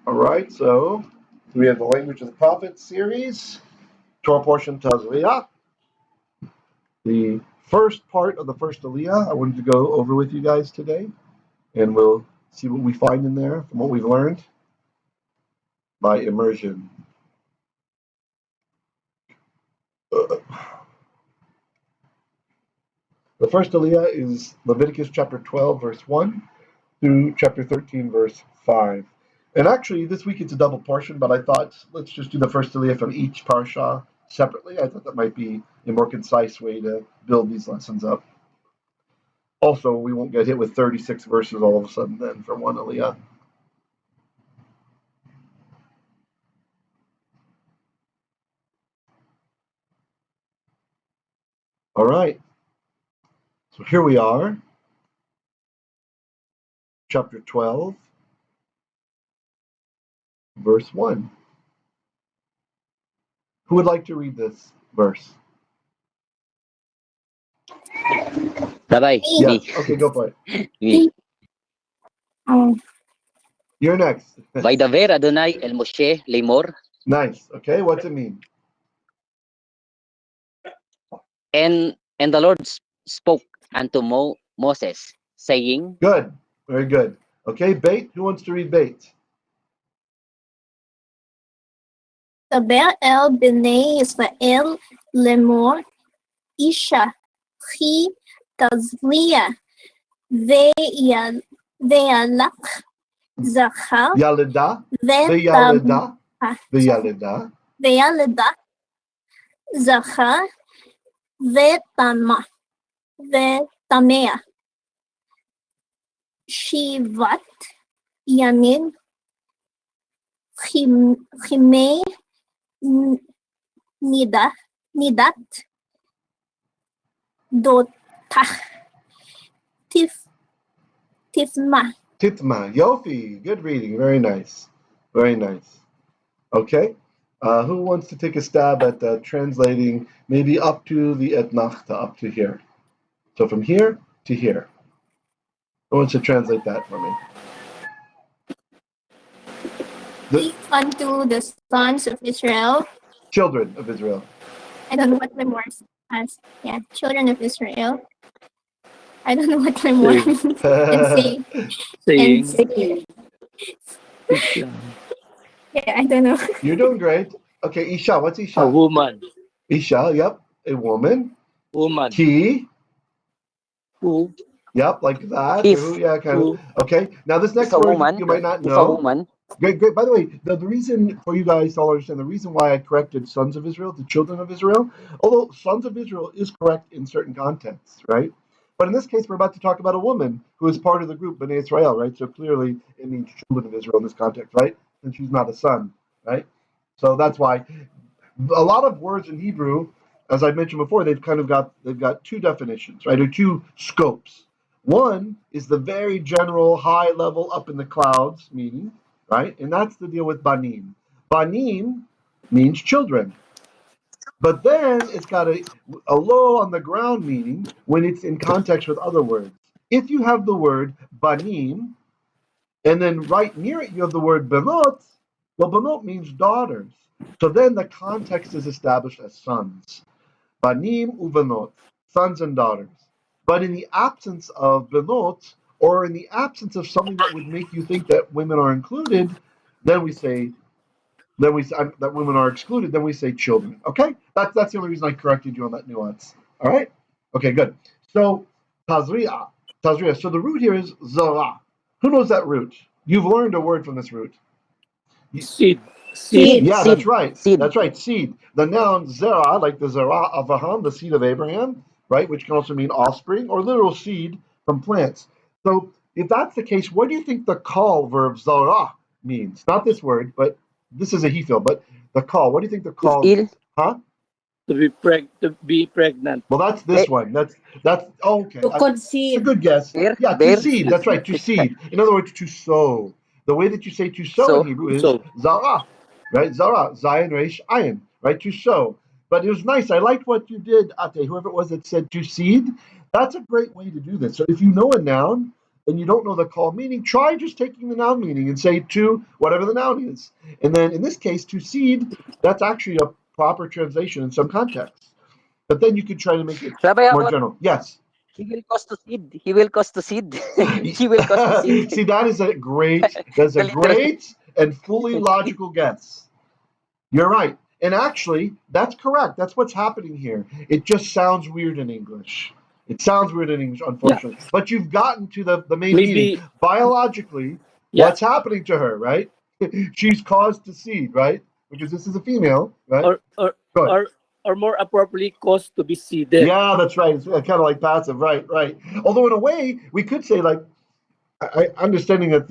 All right, so we have the Language of the Prophets series, Torah portion Tazriya. The first part of the first aliya I wanted to go over with you guys today, and we'll see what we find in there from what we've learned by immersion. The first aliya is Leviticus chapter 12, verse 1 through chapter 13, verse 5. And actually, this week it's a double portion, but I thought let's just do the first aliyah from each parasha separately. I thought that might be a more concise way to build these lessons up. Also, we won't get hit with 36 verses all of a sudden then from one aliyah. All right. So here we are, chapter 12, verse 1. Who would like to read this verse? Rabbi, Yes. me. Okay, go for it. Me. You're next. Vaidaver Adonai el Moshe lemor. Nice. Okay, what's it mean? And the Lord spoke unto Moses, saying, Good. Very good. Okay, Bait. Who wants to read Bait? Taber el bnei Yisrael lemor isha hi tazriya ve'alach zachar Yalida. ve'tam Ve'yalida. ve'yalida zachar ve'tamea shivat yamin chimei nidat dotah tifma. Titma. Yofi. Good reading. Very nice. Very nice. Okay. Who wants to take a stab at translating maybe up to the etnach, up to here? So from here to here. Who wants to translate that for me? Speak unto the sons of Israel. Children of Israel. I don't know what my more as. Yeah, children of Israel. I don't know what my more means. And say. Yeah, I don't know. You're doing great. Okay, Isha. What's Isha? a woman. Isha, yep. A woman. Woman. Ki. Who? Yep, like that. If. Who, yeah, kind Who? of. Okay. Now this next If a word woman. you might not If a know. woman. Great, great. By the way, the reason for you guys to all understand, the reason why I corrected sons of Israel to children of Israel, although sons of Israel is correct in certain contexts, right? But in this case, we're about to talk about a woman who is part of the group bnei Israel, right? So clearly it means children of Israel in this context, right? And she's not a son, right? So that's why a lot of words in Hebrew, as I mentioned before, they've got two definitions, right? Or two scopes. One is the very general, high level, up in the clouds meaning, right? And that's the deal with banim. Banim means children. But then it's got a low on the ground meaning when it's in context with other words. If you have the word banim, and then right near it you have the word benot, well, benot means daughters. So then the context is established as sons. Banim ubenot, sons and daughters. But in the absence of benot, or in the absence of something that would make you think that women are included, then we say that women are excluded. Then we say children. Okay, that's the only reason I corrected you on that nuance. All right. Okay, good. So tazriya. So the root here is zara. Who knows that root? You've learned a word from this root. Seed. Yeah, Seed. that's right. Seed. That's right. Seed. The noun zera, like the zera of Avraham, the seed of Abraham, right, which can also mean offspring or literal seed from plants. So if that's the case, what do you think the call verb zara means? Not this word, but this is a hiphil, but the call. What do you think the call? Huh? To be pregnant. Well, that's this one. That's okay. To conceive. It's a good guess. Yeah, to seed. That's right, to seed. In other words, to sow. The way that you say to sow in Hebrew is zara, right? Zara, zayin, resh, ayin, right? To sow. But it was nice. I liked what you did, Ate, whoever it was that said to seed. That's a great way to do this. So if you know a noun and you don't know the call meaning, try just taking the noun meaning and say to whatever the noun is. And then in this case, to seed, that's actually a proper translation in some contexts. But then you could try to make it Rabbi, more general. Yes. he will cause to seed. He will cause to seed. He will cause to seed. See, that's a great and fully logical guess. You're right. And actually, that's correct. That's what's happening here. It just sounds weird in English. It sounds weird in English, unfortunately. Yeah. But you've gotten to the main meaning. Biologically, what's happening to her, right? She's caused to seed, right? Because this is a female, right? Or more appropriately, caused to be seeded. Yeah, that's right. It's kind of like passive, right? Although in a way, we could say like, understanding that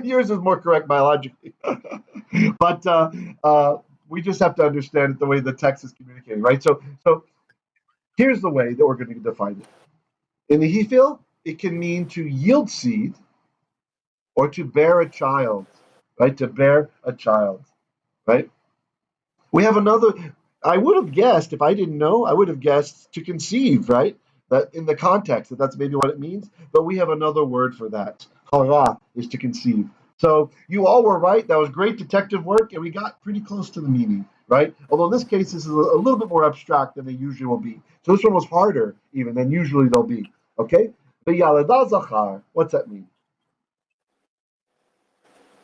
yours is more correct biologically, but we just have to understand it the way the text is communicating, right? So here's the way that we're going to define it. In the hiphil, it can mean to yield seed or to bear a child, right? To bear a child, right? We have another. I would have guessed, if I didn't know, I would have guessed to conceive, right? That in the context, that's maybe what it means. But we have another word for that. Orlah is to conceive. So you all were right. That was great detective work, and we got pretty close to the meaning, right? Although in this case, this is a little bit more abstract than they usually will be. So this one was harder even than usually they'll be. Okay? But Yalada Zachar, what's that mean?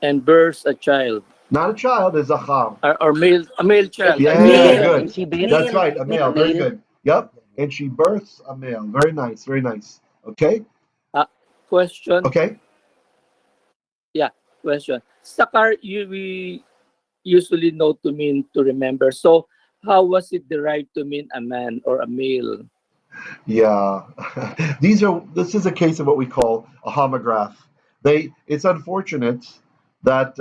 And bears a child. Not a child, a Zachar. Or a male child. Yeah, good. That's right, a male. Very good. Yep. And she births a male. Very nice, very nice. Okay? Question. Okay. Yeah, question. Sakar, we usually know to mean to remember. So how was it derived to mean a man or a male? Yeah. This is a case of what we call a homograph. It's unfortunate that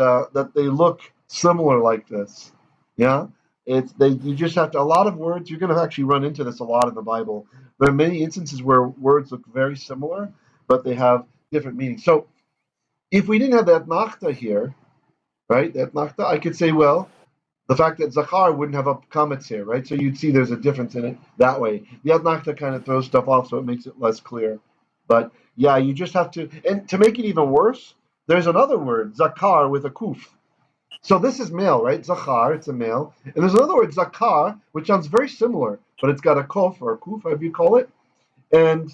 they look similar like this. Yeah? You just have to, a lot of words, you're going to actually run into this a lot in the Bible. There are many instances where words look very similar, but they have different meanings. So if we didn't have that nachta here, right, that nachta, I could say, well, the fact that Zachar wouldn't have a qamets here, right? So you'd see there's a difference in it that way. The nachta kind of throws stuff off, so it makes it less clear. But yeah, you just have to, and to make it even worse, there's another word, zakar, with a kuf. So this is male, right? Zachar, it's a male. And there's another word, zakar, which sounds very similar, but it's got a kof or a kuf, however you call it. And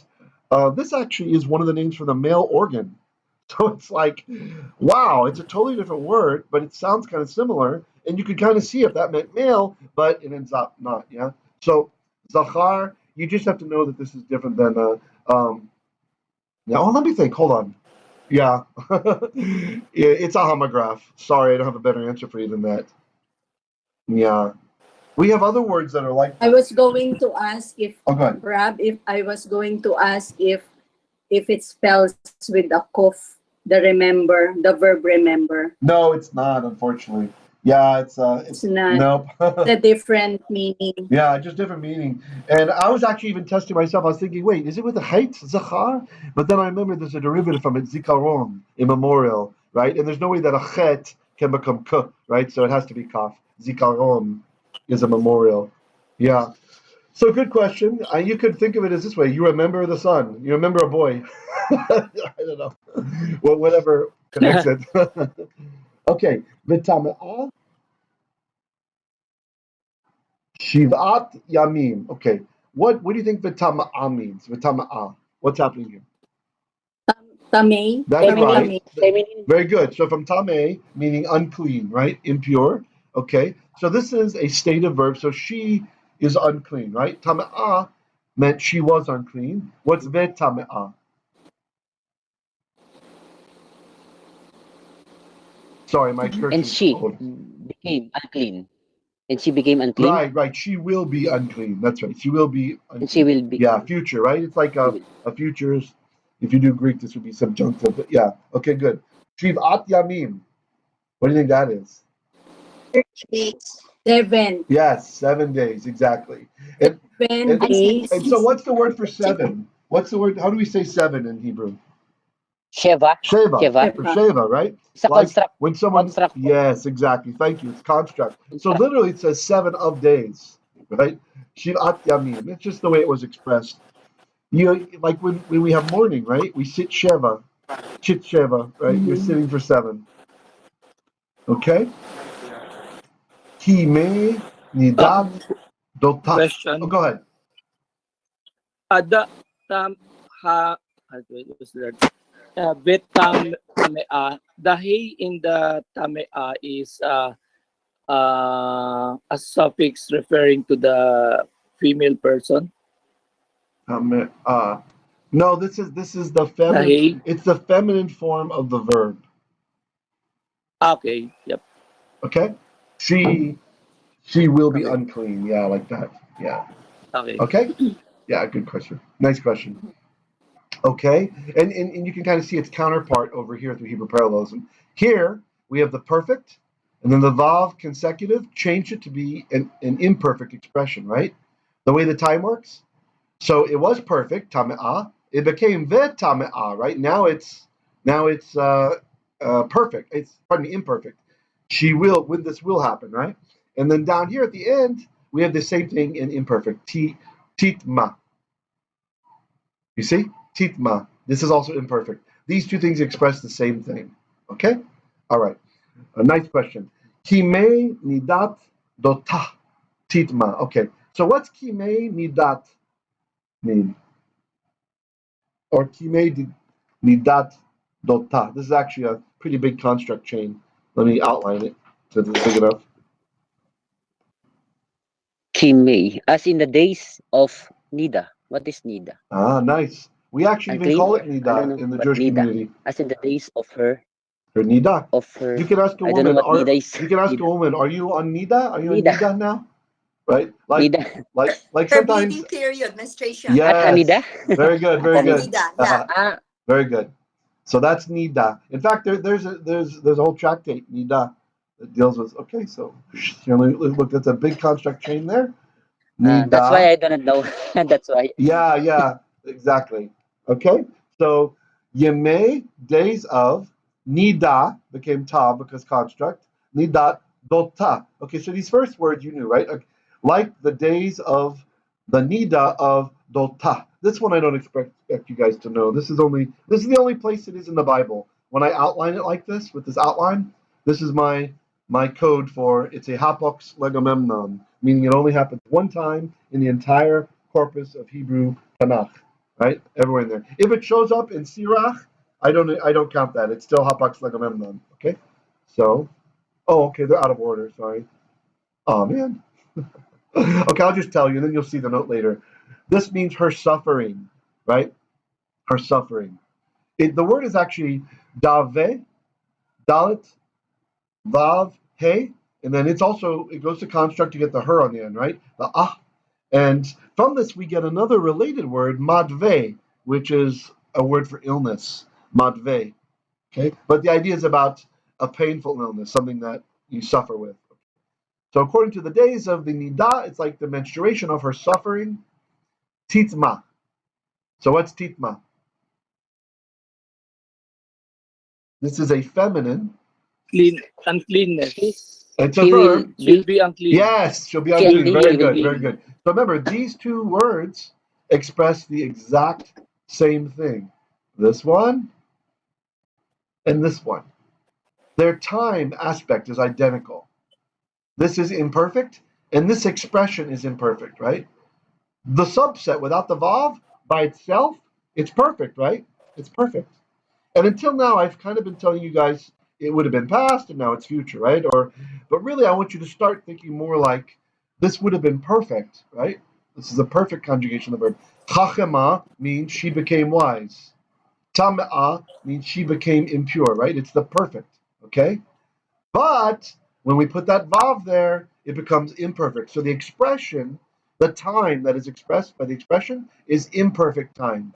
this actually is one of the names for the male organ. So it's like, wow, it's a totally different word, but it sounds kind of similar. And you could kind of see if that meant male, but it ends up not, yeah? So Zachar, you just have to know that this is different than, let me think, hold on. Yeah, it's a homograph. Sorry, I don't have a better answer for you than that. Yeah. We have other words that are like that. I was going to ask if, Rab, if it spells with a kof, the verb remember. No, it's not, unfortunately. Yeah, it's not. Nope. The different meaning. Yeah, just different meaning. And I was actually even testing myself. I was thinking, wait, is it with the height, zachar? But then I remember there's a derivative from it, zikaron, immemorial, right? And there's no way that a chet can become k, right? So it has to be kaf. Zikaron is a memorial. Yeah. So good question. You could think of it as this way. You remember the son. You remember a boy. I don't know. Well, whatever connects it. Okay. V'tama'ah. Shivat yamim. Okay. What do you think v'tama'ah means? V'tama'ah. What's happening here? Tamei. That's right. Very good. So from tamei, meaning unclean, right? Impure. Okay. So this is a state of verb. So she is unclean, right? Tama'ah meant she was unclean. What's v'tama'ah? Sorry, my cursor. And she became unclean. And she became unclean. Right. She will be unclean. That's right. She will be unclean. And she will be. Yeah, future, right? It's like a futures. If you do Greek, this would be subjunctive. But yeah. Okay, good. Shivat yamim. What do you think that is? 7. Yes, 7 days, exactly. And so what's the word for 7? What's the word? How do we say 7 in Hebrew? Sheva. Sheva, right? It's a construct. When someone, construct. Yes, exactly. Thank you. It's construct. So literally it says 7 of days, right? Shivat yamim. It's just the way it was expressed. You like when we have morning, right? We sit sheva, chit sheva, right? You're sitting for 7. Okay? Kime nidat dotah. Question. Oh, go ahead. The tam ha what's that? Bet tamea. The he in the tamea is a suffix referring to the female person. No, this is the feminine. He. It's the feminine form of the verb. Okay. Yep. Okay? She will be Okay. unclean. Yeah, like that. Yeah. Okay. Okay? Yeah, good question. Nice question. Okay? And you can kind of see its counterpart over here through Hebrew parallelism. Here, we have the perfect, and then the vav consecutive, change it to be an imperfect expression, right? The way the time works. So it was perfect, tame'ah. It became tame'ah, right? Now it's perfect. It's imperfect. She will, when this will happen, right? And then down here at the end, we have the same thing in imperfect. Titma. You see? Titma. This is also imperfect. These two things express the same thing. Okay? All right. A nice question. Kime nidat dotah. Titma. Okay. So what's kime nidat mean? Or kime nidat dotah. This is actually a pretty big construct chain. Let me outline it so it's big enough. Kimei, as in the days of Nida. What is Nida? Ah, nice. We actually even Unclean, call or it I don't nida know, in the but Jewish Nida, community. as in the days of her, Or nida. You can ask a I don't know woman. what Nida is. You can ask a Nida, woman, are you on nida? Are you on Nida, nida now? Right? Like Nida. like Her sometimes. bleeding period, menstruation. Nida? Yes. Very good. Very That's good. nida. Yeah. Ah, Very good. So that's nida. In fact, there's a whole tractate nida that deals with. Okay, so look, that's a big construct chain there. that's why Nida. I don't know. That's why. Yeah, exactly. Okay, so Yemei, days of, Nida became Ta because construct, Nidat Dotah. Okay, so these first words you knew, right? Like the days of the Nida of Dotah. This one I don't expect you guys to know. This is the only place it is in the Bible. When I outline it like this, with this outline, this is my code for it's a hapax legomenon, meaning it only happens one time in the entire corpus of Hebrew Tanakh, right? Everywhere in there. If it shows up in Sirach, I don't count that. It's still hapax legomenon. Okay, so okay, they're out of order. Sorry. Oh man. Okay, I'll just tell you, and then you'll see the note later. This means her suffering, right? Her suffering. The word is actually dave, dalit, vav, hey, and then it goes to construct to get the her on the end, right? The ah. And from this, we get another related word, madve, which is a word for illness, madve. Okay, but the idea is about a painful illness, something that you suffer with. So, according to the days of the nida, it's like the menstruation of her suffering, titma. So, what's titma? This is a feminine. Uncleanness. It's a She will verb. She'll be unclean. Yes, she'll be She unclean. unclean. Very She will good, be. very good. So remember, these two words express the exact same thing. This one and this one. Their time aspect is identical. This is imperfect, and this expression is imperfect, right? The subset without the vav by itself, it's perfect, right? It's perfect. And until now, I've kind of been telling you guys it would have been past and now it's future, right? But really, I want you to start thinking more like this would have been perfect, right? This is a perfect conjugation of the verb. Chachema means she became wise. Tama'ah means she became impure, right? It's the perfect, okay? But when we put that vav there, it becomes imperfect. So the expression, the time that is expressed by the expression is imperfect time.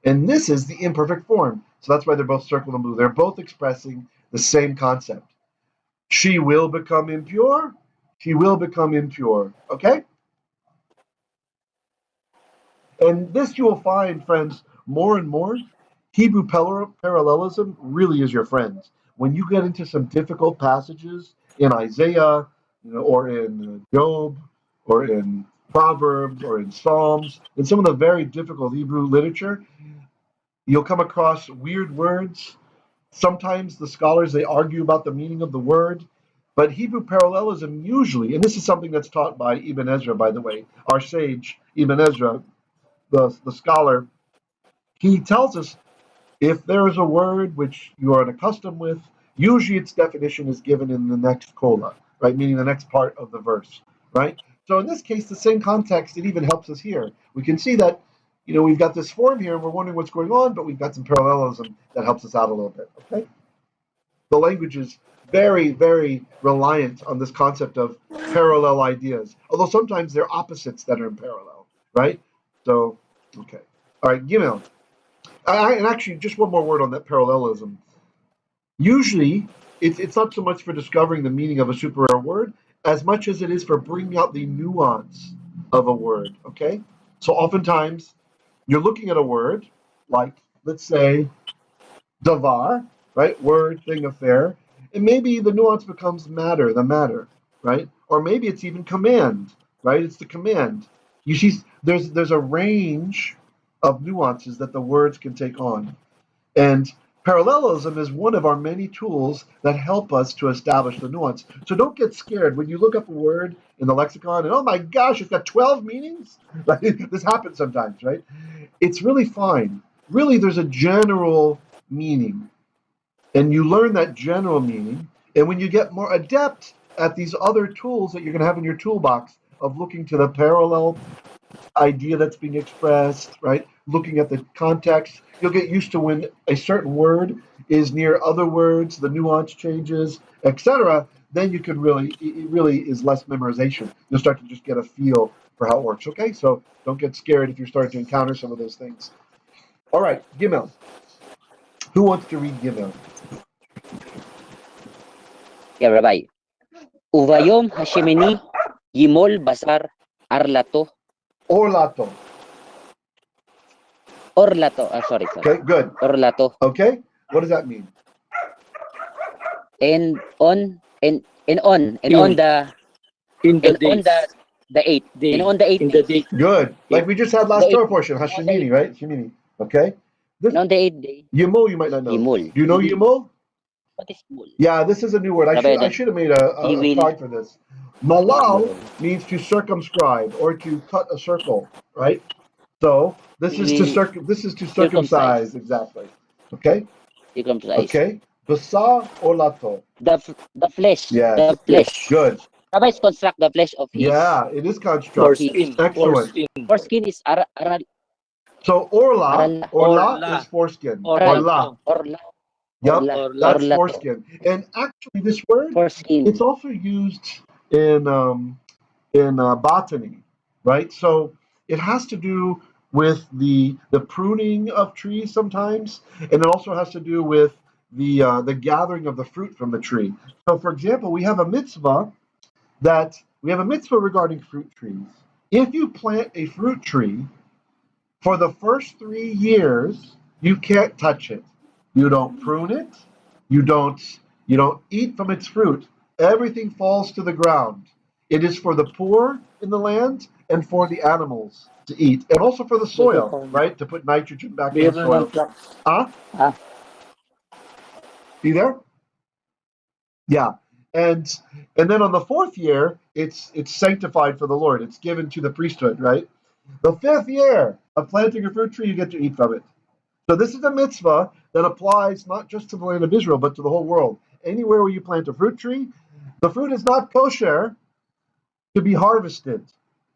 And this is the imperfect form. So that's why they're both circled in blue. They're both expressing the same concept. She will become impure. She will become impure. Okay? And this you will find, friends, more and more. Hebrew parallelism really is your friend. When you get into some difficult passages in Isaiah, or in Job, or in Proverbs or in Psalms, in some of the very difficult Hebrew literature, you'll come across weird words. Sometimes the scholars, they argue about the meaning of the word, but Hebrew parallelism usually, and this is something that's taught by Ibn Ezra, by the way, our sage Ibn Ezra, the scholar, he tells us if there is a word which you are unaccustomed with, usually its definition is given in the next kola, right? Meaning the next part of the verse, right? So in this case, the same context, it even helps us here. We can see that, we've got this form here and we're wondering what's going on, but we've got some parallelism that helps us out a little bit, okay? The language is very, very reliant on this concept of parallel ideas, although sometimes they're opposites that are in parallel, right? So, okay. All right, Gimel. And actually, just one more word on that parallelism. Usually, it's not so much for discovering the meaning of a super rare word as much as it is for bringing out the nuance of a word, okay? So oftentimes, you're looking at a word, like, let's say, davar, right? Word, thing, affair. And maybe the nuance becomes matter, the matter, right? Or maybe it's even command, right? It's the command. You see, there's a range of nuances that the words can take on. And parallelism is one of our many tools that help us to establish the nuance. So don't get scared when you look up a word in the lexicon and, oh my gosh, it's got 12 meanings. This happens sometimes, right? It's really fine. Really, there's a general meaning. And you learn that general meaning. And when you get more adept at these other tools that you're going to have in your toolbox of looking to the parallel idea that's being expressed, right? Looking at the context, you'll get used to when a certain word is near other words, the nuance changes, etc. Then you can it really is less memorization. You'll start to just get a feel for how it works, okay? So don't get scared if you're starting to encounter some of those things. All right, Gimel. Who wants to read Gimel? Yeah, Rabbi. Uvayom Hashemini Yimol Basar Arlato. Orlato. Orlato. Sorry. Okay, good. Orlato. Okay, what does that mean? And on the In the and on days. the 8th Day. and on the 8th In the day. day. Good. Like we just had last The Torah portion, Hashemini, right? Shemini. Okay. And on the 8th day. Yimol, you might not know. Yimol. Do you know Yimol? What is Yimol? Yeah, this is a new word. I should have made a slide for this. Malal means to circumscribe or to cut a circle, right? So this is to circumcise, exactly. Okay? Circumcise. Okay. Basar or lato. The flesh. Yes. The flesh. Good. Rabbi is construct the flesh of his. Yeah, it is construct. Foreskin. Excellent. Foreskin is So Orlah is foreskin. Orlah. Yep, that's foreskin. And actually, this word, foreskin. it's also used in botany, right? So it has to do with the pruning of trees sometimes, and it also has to do with the gathering of the fruit from the tree. So, for example, we have a mitzvah regarding fruit trees. If you plant a fruit tree, for the first 3 years, you can't touch it. You don't prune it. You don't eat from its fruit. Everything falls to the ground. It is for the poor in the land and for the animals to eat, and also for the soil, right? To put nitrogen back in the soil. You there? Yeah. And then on the 4th year, it's sanctified for the Lord. It's given to the priesthood, right? The 5th year of planting a fruit tree, you get to eat from it. So this is a mitzvah that applies not just to the land of Israel, but to the whole world. Anywhere where you plant a fruit tree, the fruit is not kosher to be harvested.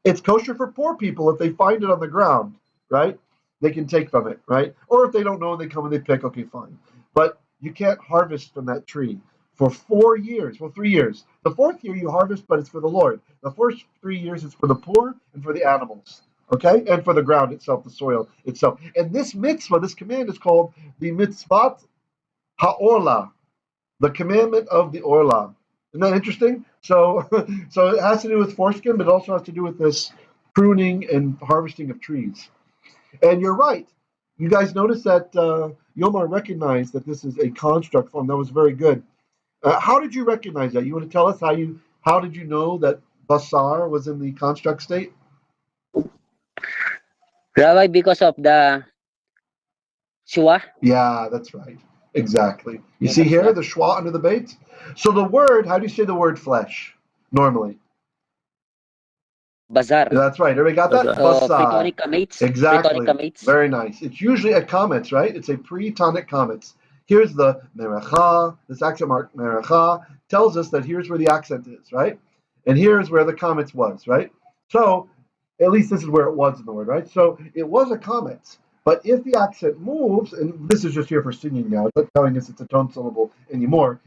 It's kosher for poor people if they find it on the ground, right? They can take from it, right? Or if they don't know, they come and they pick, okay, fine. But you can't harvest from that tree for 4 years, 3 years. The 4th year you harvest, but it's for the Lord. The first 3 years it's for the poor and for the animals. Okay, and for the ground itself, the soil itself. And this mitzvah, this command is called the mitzvat ha-orlah, the commandment of the Orlah. Isn't that interesting? So it has to do with foreskin, but it also has to do with this pruning and harvesting of trees. And you're right. You guys notice that Yomar recognized that this is a construct form. That was very good. How did you recognize that? You want to tell us how did you know that basar was in the construct state? Rabbi, because of the schwa. Yeah, that's right. Exactly. You Yeah, see that's here, right. the schwa under the bait? So the word, how do you say the word flesh normally? Bazar. That's right. Everybody got that? Baza. So Basar. pretonic qamets. Pretonic Exactly. qamets. Very nice. It's usually a qamets, right? It's a pretonic qamets. Here's the meracha. This accent mark meracha tells us that here's where the accent is, right? And here's where the qamets was, right? So at least this is where it was in the word, right? So it was a qamets. But if the accent moves, and this is just here for singing now, it's not telling us it's a tone syllable anymore.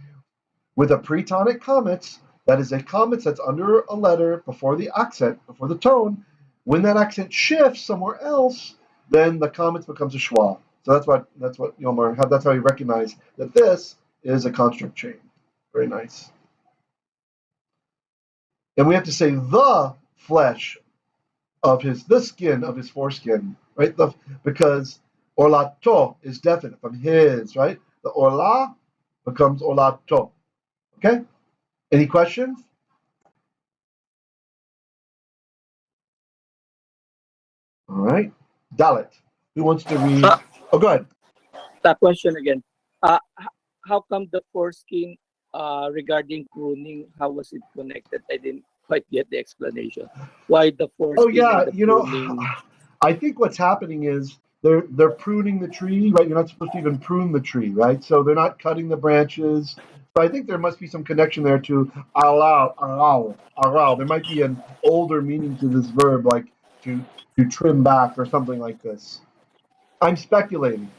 With a pretonic qamets, that is a qamets that's under a letter before the accent, before the tone. When that accent shifts somewhere else, then the qamets becomes a schwa. So that's what Yomar. That's how you recognize that this is a construct chain. Very nice. And we have to say the flesh of the skin of his foreskin, right? Because orlato is definite from his, right? The orlah becomes orlato. Okay? Any questions? All right. Dalit. Who wants to read? Oh, go ahead. That question again. How come the foreskin regarding pruning? How was it connected? I didn't quite get the explanation. Why the Oh, foreskin yeah. and the pruning? I think what's happening is they're pruning the tree, right? You're not supposed to even prune the tree, right? So they're not cutting the branches. So I think there must be some connection there to allow. There might be an older meaning to this verb, like to trim back or something like this. I'm speculating.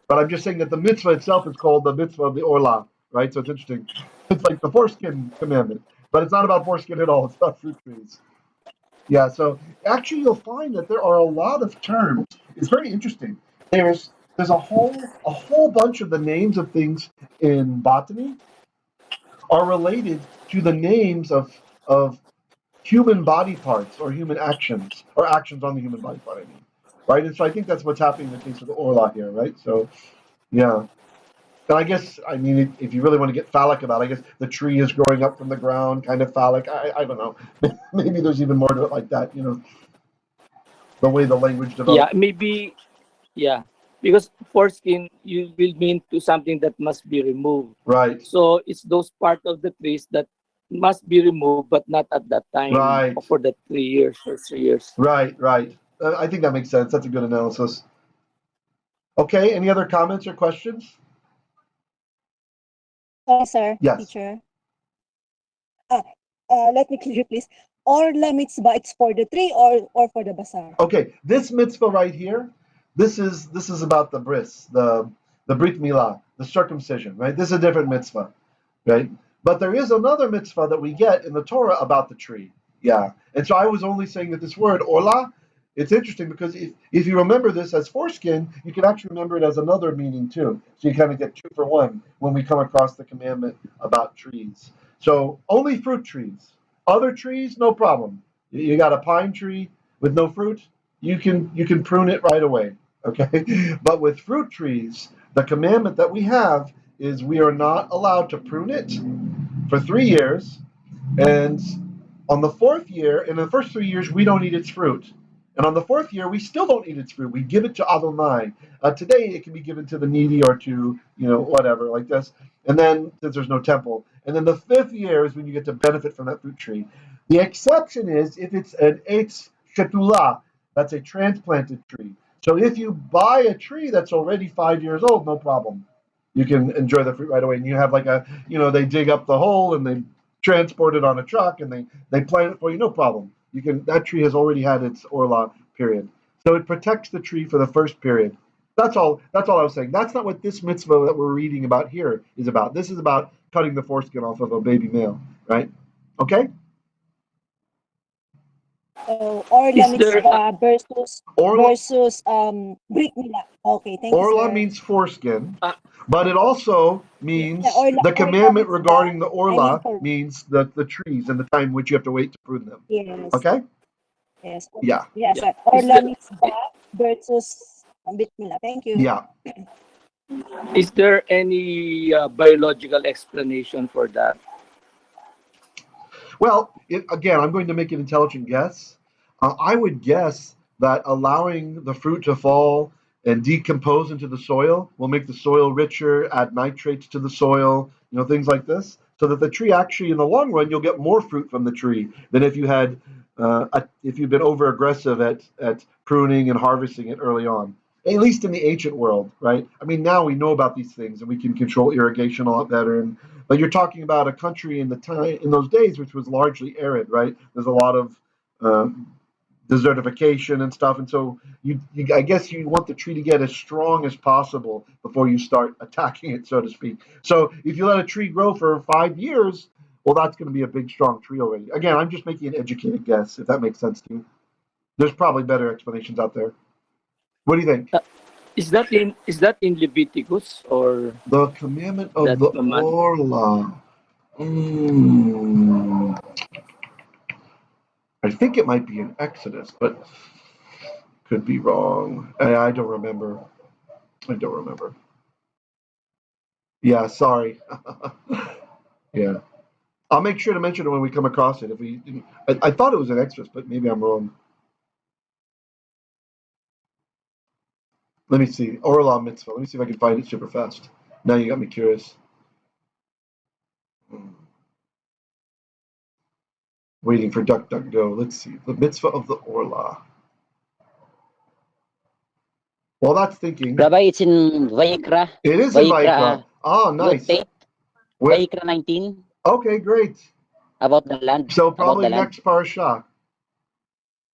But I'm just saying that the mitzvah itself is called the mitzvah of the Orlah, right? So it's interesting. It's like the foreskin commandment, but it's not about foreskin at all. It's about fruit trees. Yeah, so actually you'll find that there are a lot of terms. It's very interesting. There's a whole bunch of the names of things in botany are related to the names of human body parts or human actions or actions on the human body part. I mean, right? And so I think that's what's happening in the case of the Orlah here, right? So yeah. And I guess, I mean, if you really want to get phallic about it, I guess the tree is growing up from the ground, kind of phallic. I don't know. Maybe there's even more to it like that, the way the language Yeah, develops. maybe. Yeah, because foreskin you will mean to something that must be removed. Right, So it's those part of the trees that must be removed, but not at that time right, or for the 3 years or 3 years. right. I think that makes sense. That's a good analysis. Okay, any other comments or questions? Sorry, sir, Yes. teacher. Let me clear, please. Orlah mitzvah, it's for the tree or for the bazaar? Okay, this mitzvah right here, this is about the bris, the brit milah, the circumcision, right? This is a different mitzvah, right? But there is another mitzvah that we get in the Torah about the tree. Yeah. And so I was only saying that this word, orlah, it's interesting because if you remember this as foreskin, you can actually remember it as another meaning too. So you kind of get two for one when we come across the commandment about trees. So only fruit trees. Other trees, no problem. You got a pine tree with no fruit, you can prune it right away. Okay? But with fruit trees, the commandment that we have is we are not allowed to prune it for 3 years, and on the fourth year, in the first 3 years, we don't eat its fruit. And on the fourth year, we still don't eat its fruit. We give it to Adonai. Today, it can be given to the needy or to, whatever, like this. And then, since there's no temple. And then the fifth year is when you get to benefit from that fruit tree. The exception is if it's an eitz shetula, that's a transplanted tree. So if you buy a tree that's already 5 years old, no problem. You can enjoy the fruit right away. And you have like they dig up the hole and they transport it on a truck and they plant it for you, no problem. That tree has already had its Orlah period. So it protects the tree for the first period. That's all I was saying. That's not what this mitzvah that we're reading about here is about. This is about cutting the foreskin off of a baby male, right? Okay? So Orlah Is there mitzvah versus Orlah, brit milah. Okay, thank you, Orlah sir. means foreskin, uh, but it also means the Orlah commandment mitzvah. regarding the I mean, Orlah means the trees and the time in which you have to wait to prune them. yes, Okay? yes, Yeah. yes, yeah? sir. Is Orlah there mitzvah versus brit milah. Thank you. Yeah. is there any biological explanation for that? Well, again, I'm going to make an intelligent guess. I would guess that allowing the fruit to fall and decompose into the soil will make the soil richer, add nitrates to the soil, things like this, so that the tree actually, in the long run, you'll get more fruit from the tree than if you had, if you've been over aggressive at pruning and harvesting it early on. At least in the ancient world, right? I mean, now we know about these things and we can control irrigation a lot better. But you're talking about a country in those days which was largely arid, right? There's a lot of desertification and stuff, and so I guess you want the tree to get as strong as possible before you start attacking it, so to speak. So if you let a tree grow for 5 years, well, that's going to be a big, strong tree already. Again, I'm just making an educated guess, if that makes sense to you. There's probably better explanations out there. What do you think? Is that in Leviticus or the commandment of the Orlah? I think it might be in Exodus, but could be wrong. I don't remember. Yeah, sorry. Yeah, I'll make sure to mention it when we come across it. I thought it was in Exodus, but maybe I'm wrong. Let me see. Orlah mitzvah. Let me see if I can find it super fast. Now you got me curious. Waiting for DuckDuckGo. Let's see. The mitzvah of the Orlah. Well, that's thinking. Rabbi, it's in vayiqra. It is in vayiqra. Oh, nice. vayiqra 19. Okay, great. About the land. So probably next parashah.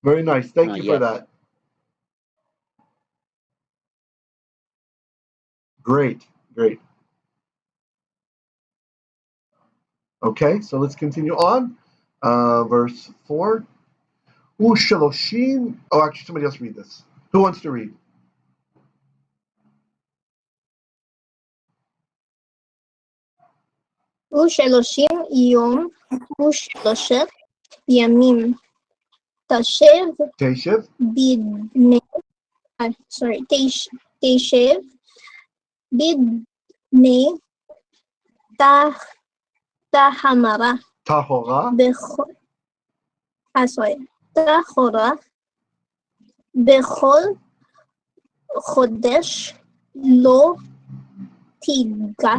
Very nice. Thank you for that. Great. Okay, so let's continue on. Verse 4. Ushaloshim. Oh, actually, somebody else read this. Who wants to read? ושלושים יום ושלושת ימים תשב בבני תשב בבני טהרה טהורה בכל חודש לא תיגע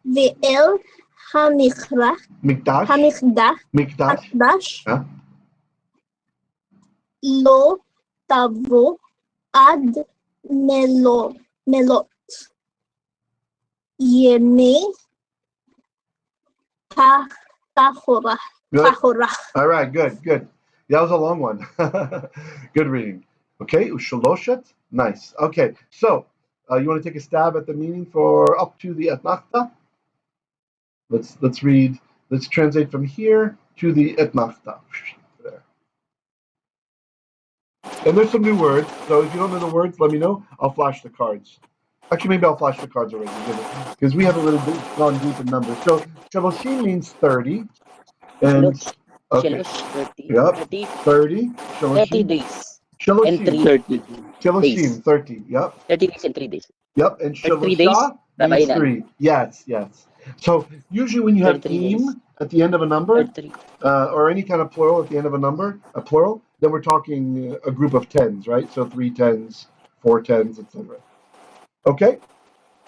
ואל המקדש לא תבוא עד מלאת ימי tahora. All right, good. That was a long one. Good reading. Okay, ushaloshet. Nice. Okay, so you want to take a stab at the meaning for up to the etnachta? Let's read. Let's translate from here to the etnachta. There. And there's some new words. So if you don't know the words, let me know. I'll flash the cards. Actually, maybe I'll flash the cards already because we haven't really gone deep in numbers. So shaloshim means 30, and okay, 30. 30 days. Shaloshim. 30 Shaloshim, 30. Yep. 30 days and 3 days. Yep, and 3 days. means 3. Yes. So usually when you have im at the end of a number, or any kind of plural at the end of a number, a plural, then we're talking a group of tens, right? So 3 tens, 4 tens, etc. Okay.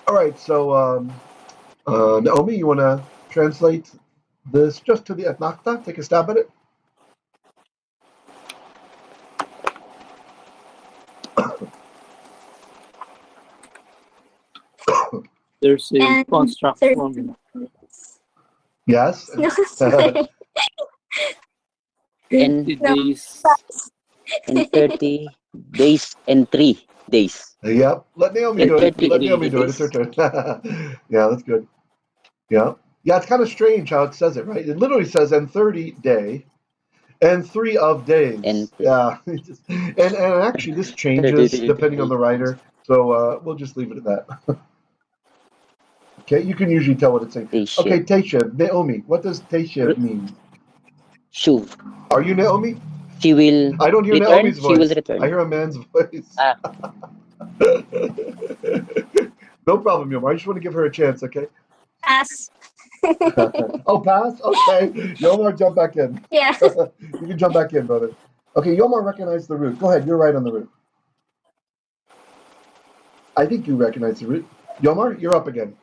All right. So Naomi, you want to translate this just to the etnachta? Take a stab at it. there's a construct form? Yes. 20 days. And 30 days and 3 days. Yep. Let Naomi do it. It's her turn. Yeah, that's good. Yeah. Yeah, it's kind of strange how it says it, right? It literally says, and 30 day, and 3 of days. Yeah. and actually, this changes depending on the writer. So we'll just leave it at that. Okay, you can usually tell what it's saying. Okay, Teshev. Naomi, what does Teshev mean? Shuv. Are you Naomi? She will I don't hear return, Naomi's voice. She will return. I hear a man's voice. No problem, Yomar. I just want to give her a chance, okay? Pass. Oh, pass? Okay. Yomar, jump back in. Yeah. You can jump back in, brother. Okay, Yomar recognized the root. Go ahead, you're right on the root. I think you recognize the root. Yomar, you're up again.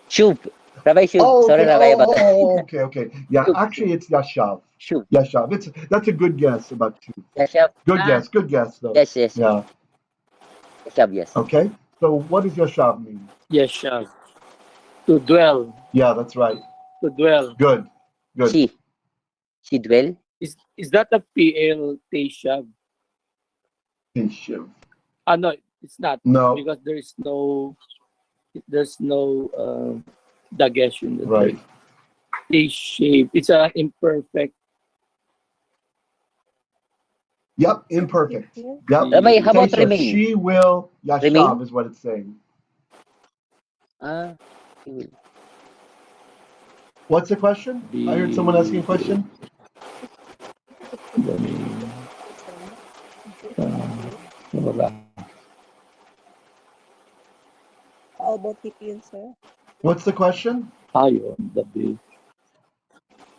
Shub. Rabbi Shub. Oh, Sorry, okay. Rabbi, about that. Okay. Yeah, Shub. actually, it's Yashav. Shub. Yashav. That's a good guess about two. Yashab. Good guess though. Yes. Yeah. Yashab, yes. Okay. So what does Yashav mean? Yeshav. To dwell. Yeah, that's right. To dwell. Good. She dwell. Is that a PL Teshav? Teshiv. No, it's not. No. Because there's no dagesh in the Right. Teshav. It's an imperfect. Yep, imperfect. Yep. Rabbi, how about Teshiv. remain? She will. Yashav Remain? is what it's saying. He will. What's the question? I heard someone asking a question. Orlah. How about hiphil, sir? What's the question? Ayun, the big.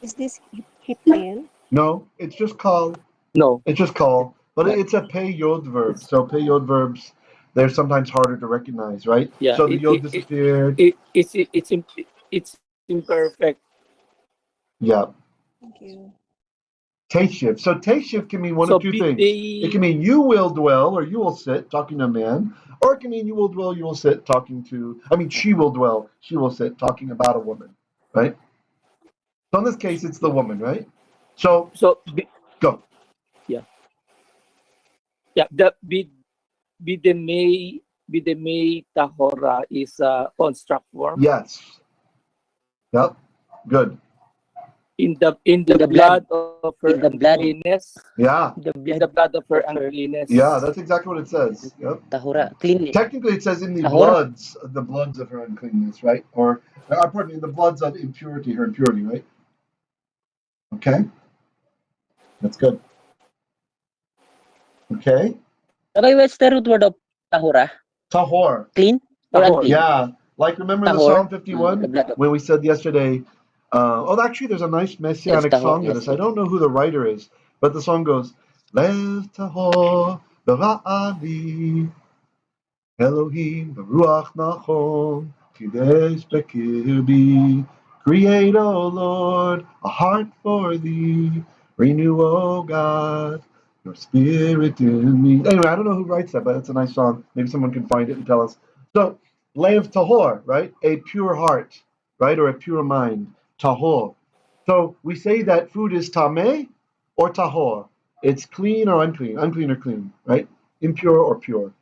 Is this hiphil? No, it's just call. No. It's just call. But it's a pay yod verb. So pay yod verbs, they're sometimes harder to recognize, right? Yeah. So the yod disappeared. It's imperfect. Yeah. Thank you. Teshiv. So teshiv can mean one of two things. It can mean you will dwell or you will sit, talking to a man, or it can mean you will dwell, you will sit, she will dwell, she will sit, talking about a woman, right? So in this case, it's the woman, right? So go. Yeah. The bnei Tahora is a construct form. Yes. Yep. Good. In the blood of her uncleanness. Yeah. In the blood of her uncleanness. Yeah, that's exactly what it says. Yep. Tahora. Clean. Technically, it says in the Tahora. bloods of her uncleanness, right? Or, pardon me, in the bloods of impurity, her impurity, right? Okay. That's good. Okay. Rabbi, what's the root word of Tahora? Tahor. Clean or Tahor. unclean? Yeah. Like, remember the Tahor. Psalm 51 when we said yesterday, actually, there's a nice Messianic Tahor, song to yes, this. I don't know who the writer is, but the song goes, Lev Tahor, B'Ra'ali, Elohim, Baruch Nachon, Kidesh Bekirbi. Create, O Lord, a heart for thee. Renew, O God, your spirit in me. Anyway, I don't know who writes that, but it's a nice song. Maybe someone can find it and tell us. So, Lev Tahor, right? A pure heart, right? Or a pure mind. Tahor. So, we say that food is tameh or tahor. It's clean or unclean, unclean or clean, right? Impure or pure.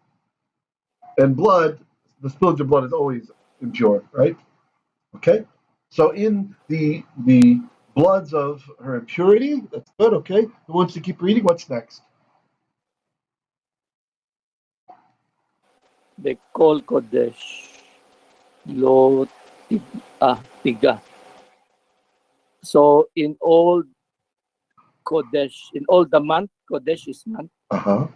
And blood, the spillage of blood is always impure, right? Okay? So in the bloods of her impurity, that's good, okay? Who wants to keep reading? What's next? The Kol Kodesh. Lo Tiga. So in old Kodesh, in all the month, Kodesh is month. Uh-huh.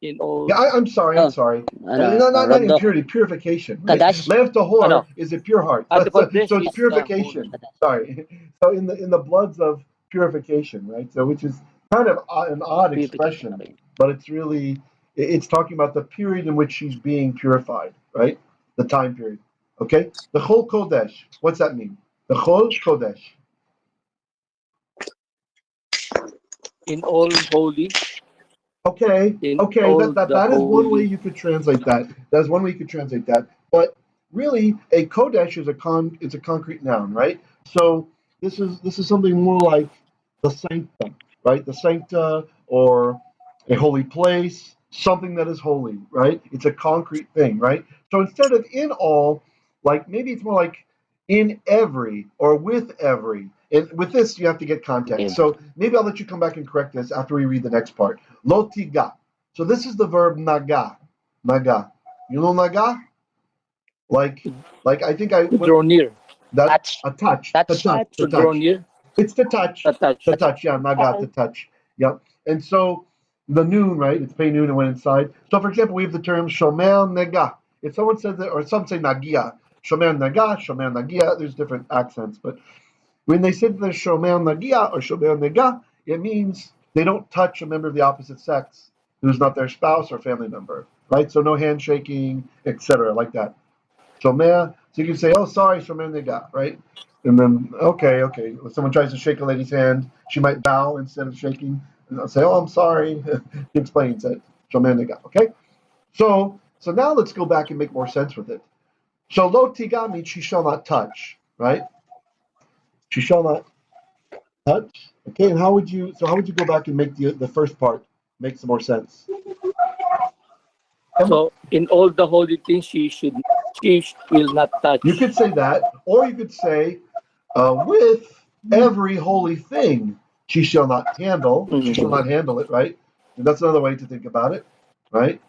In all. Yeah, I'm sorry. Not impurity, purification. Right? Lev Tahor is a pure heart. So it's purification. Sorry. So in the bloods of purification, right? So which is kind of an odd expression, but it's really it's talking about the period in which she's being purified, right? The time period. Okay? The Chol Kodesh. What's that mean? The Chol Kodesh. In all holy. Okay, that is one way you could translate that. That's one way you could translate that. But really, a kodesh is a concrete noun, right? So this is something more like the sancta, right? The sancta or a holy place, something that is holy, right? It's a concrete thing, right? So instead of in all, like maybe it's more like in every or with every. And with this, you have to get context. So maybe I'll let you come back and correct this after we read the next part. Lotiga. So this is the verb naga. Naga. You know naga? Like I think I draw near. That's a touch. To draw near. It's to touch. To touch. To touch. Yeah, naga to touch. Yep. And so the noon, right? It's pay noon and went inside. So for example, we have the term shomer nega. If someone says that, or some say nagia, shomer nagia. There's different accents, but when they said the shomer nagia or shomer nega, it means they don't touch a member of the opposite sex who's not their spouse or family member, right? So no handshaking, etc., like that. Shomer, so you can say, oh, sorry, shomer nega, right? And then, okay. If someone tries to shake a lady's hand, she might bow instead of shaking. And I'll say, oh, I'm sorry. He explains it. Shomer nega, okay? So now let's go back and make more sense with it. So lo tiga means she shall not touch, right? She shall not touch. Okay, and how would you go back and make the first part make some more sense? So in all the holy things, she will not touch. You could say that, or you could say, with every holy thing, she shall not handle. She shall not handle it, right? And that's another way to think about it, right?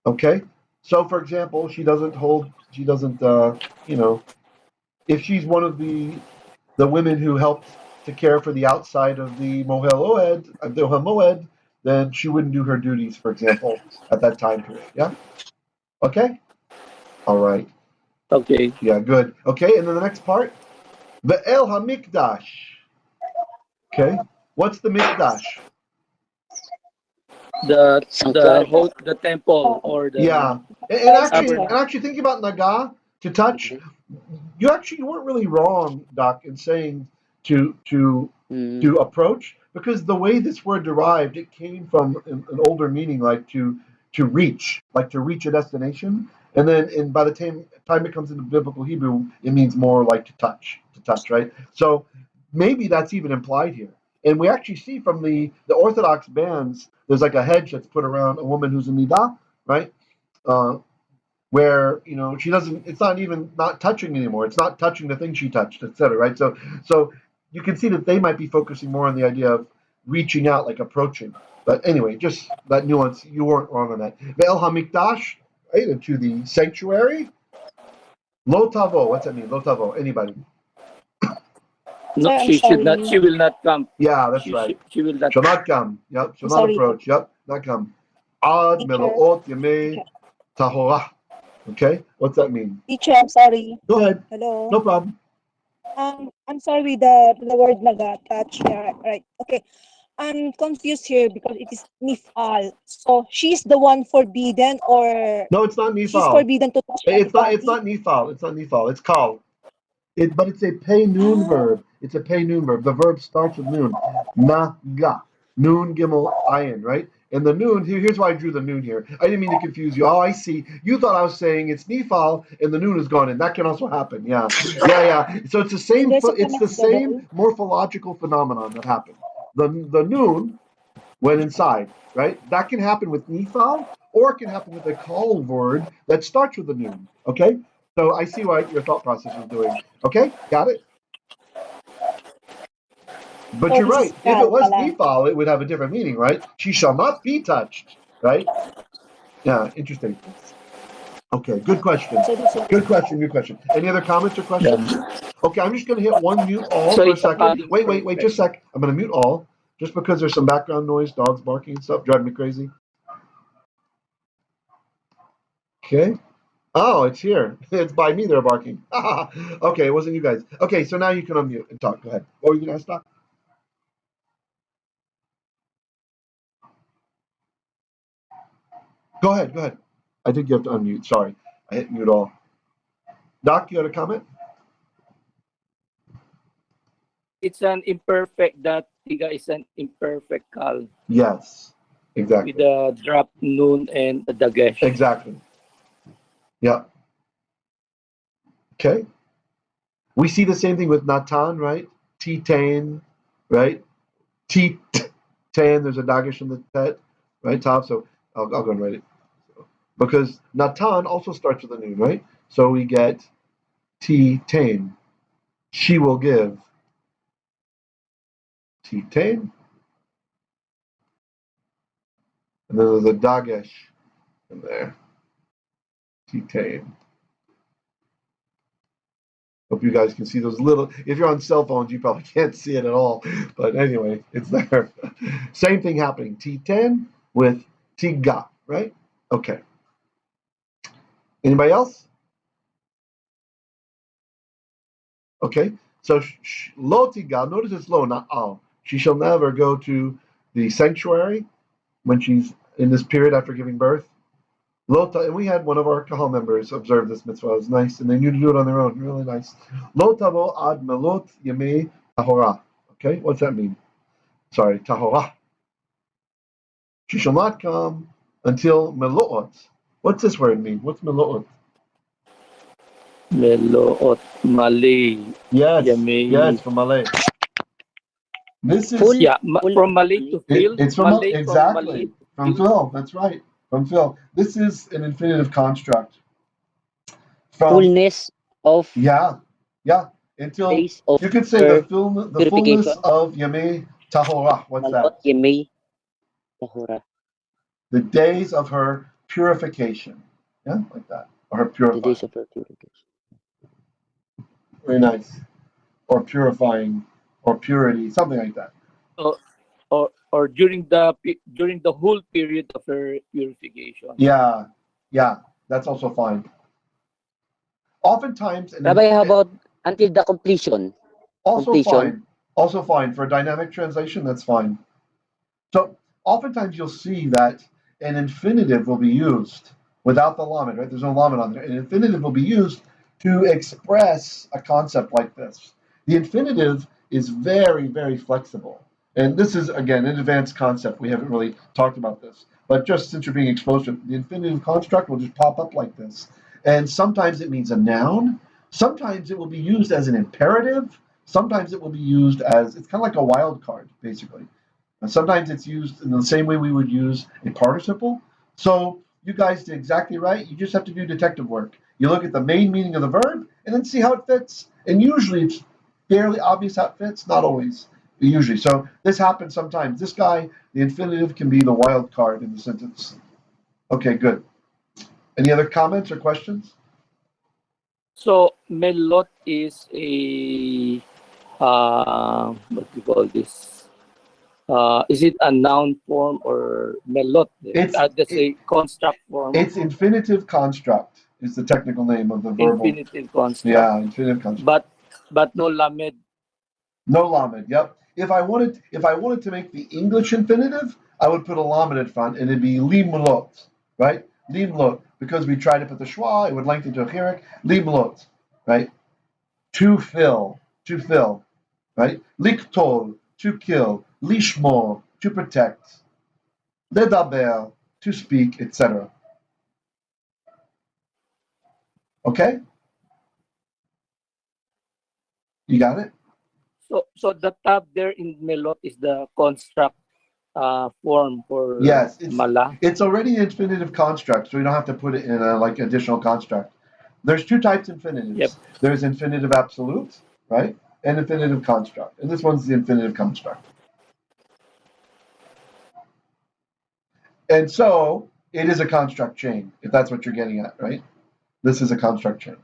Okay. So, for example, she doesn't, if she's one of the women who helped to care for the outside of the Moed, then she wouldn't do her duties, for example, at that time period. Yeah. Okay. All right. Okay. Yeah. Good. Okay. And then the next part, the El Hamikdash. Okay. What's the Mikdash? The temple or the Yeah. And actually thinking about naga to touch, you weren't really wrong, Doc, in saying to approach, because the way this word derived, it came from an older meaning, like to reach, like to reach a destination, and then by the time it comes into biblical Hebrew, it means more like to touch, right? So maybe that's even implied here. And we actually see from the Orthodox bands, there's like a hedge that's put around a woman who's a nidah, right? Where she doesn't, it's not even not touching anymore. It's not touching the thing she touched, etc. Right? So you can see that they might be focusing more on the idea of reaching out, like approaching. But anyway, just that nuance, you weren't wrong on that. Ve'el hamikdash, right, into the sanctuary. Lo tavo, what's that mean? Lo tavo, anybody? No, Sir, I'm she should not. sorry. She will not come. Yeah, that's right. She will not. Shall not come. Yep. Shall I'm not sorry. approach. Yep. Not come. Ad Teacher. meloot yemei tahorah. Okay. What's that mean? Teacher, I'm sorry. Go ahead. Hello. No problem. I'm sorry with the word naga touch. Yeah, right. Okay. I'm confused here because it is nifal. So she's the one forbidden, or No, it's not she's niphal. forbidden to touch anybody? It's not niphal. It's not niphal. It's kal. But it's a pay noon verb. It's a pay noon verb. The verb starts with noon. Naga. Noon gimel ayin, right? And the noon, here's why I drew the noon here. I didn't mean to confuse you. Oh, I see. You thought I was saying it's niphal and the noon is gone in. That can also happen. Yeah. So it's the same morphological phenomenon that happened. The noon went inside, right? That can happen with niphal, or it can happen with a call word that starts with the noon. Okay? So I see what your thought process was doing. Okay? Got it? But you're right. If it was niphal, it would have a different meaning, right? She shall not be touched, right? Yeah, interesting. Okay, good question. Good question. Any other comments or questions? Okay, I'm just going to hit one mute all for a second. Wait, just a sec. I'm going to mute all, just because there's some background noise, dogs barking and stuff, driving me crazy. Okay. Oh, it's here. It's by me they're barking. Okay, it wasn't you guys. Okay, so now you can unmute and talk. Go ahead. What were you going to stop? Go ahead. I think you have to unmute. Sorry. I hit mute all. Doc, you had a comment? It's an imperfect. That tiga is an imperfect kal. Yes, exactly. With the drop noon and the dagesh. Exactly. Yeah. Okay. We see the same thing with Natan, right? Titain, right? Tit tan. There's a dagesh in the tet, right? Top. So I'll go and write it. Because Natan also starts with a noon, right? So we get Titain. She will give. Titain. And then there's a dagesh in there. Titain. Hope you guys can see those little. If you're on cell phones, you probably can't see it at all. But anyway, it's there. Same thing happening. T10 with tiga, right? Okay. Anybody else? Okay. So lo tiga. Notice it's lo, not al. She shall never go to the sanctuary when she's in this period after giving birth. Lota, and we had one of our kahal members observe this mitzvah. It was nice, and they knew to do it on their own. Really nice. Lotavo ad melot yemei tahora. Okay, what's that mean? Sorry, tahora. She shall not come until meloot. What's this word mean? What's meloot? Meloot Malay. Yes, Yemei. yes, from Malay. This is Full. Yeah, Full from Malay to fill. it's from Malay exactly from Phil. That's right, from Phil. This is an infinitive construct. From fullness of yeah, until days of you could say her the fullness purification. of Yemei Tahora. What's Malot that? Yemei Tahora. The days of her purification. Yeah, like that. Or her The purifying. days of her purification. Very nice. Or purifying, or purity, something like that. Or during the whole period of her purification. Yeah, that's also fine. Oftentimes, Rabbi, how about until the completion? Completion. Also fine. For dynamic translation, that's fine. So oftentimes you'll see that an infinitive will be used without the lamed, right? There's no lamed on there. An infinitive will be used to express a concept like this. The infinitive is very, very flexible. And this is, again, an advanced concept. We haven't really talked about this. But just since you're being exposed to it, the infinitive construct will just pop up like this. And sometimes it means a noun. Sometimes it will be used as an imperative. Sometimes it will be used as, it's kind of like a wild card, basically. And sometimes it's used in the same way we would use a participle. So you guys did exactly right. You just have to do detective work. You look at the main meaning of the verb and then see how it fits. And usually it's fairly obvious how it fits, not always, but usually. So this happens sometimes. This guy, the infinitive, can be the wild card in the sentence. Okay, good. Any other comments or questions? So melot is a what do you call this? Is it a noun form or melot? That's a construct form. It's infinitive construct is the technical name of the verbal. Infinitive construct. Yeah, infinitive construct. But no lamed. No lamed. Yep. If I wanted to make the English infinitive, I would put a lamed in front, and it'd be limlot, right? Limlot, because we tried to put the schwa, it would lengthen to a chirik. Limlot, right? To fill, right? Liktol, to kill. Lishmor, to protect. Ledaber, to speak, etc. Okay? You got it? So the tab there in melot is the construct form for yes, mala. It's already an infinitive construct, so you don't have to put it in a like additional construct. There's two types of infinitives. Yep. There's infinitive absolute, right? And infinitive construct. And this one's the infinitive construct. And so it is a construct chain, if that's what you're getting at, right? This is a construct chain.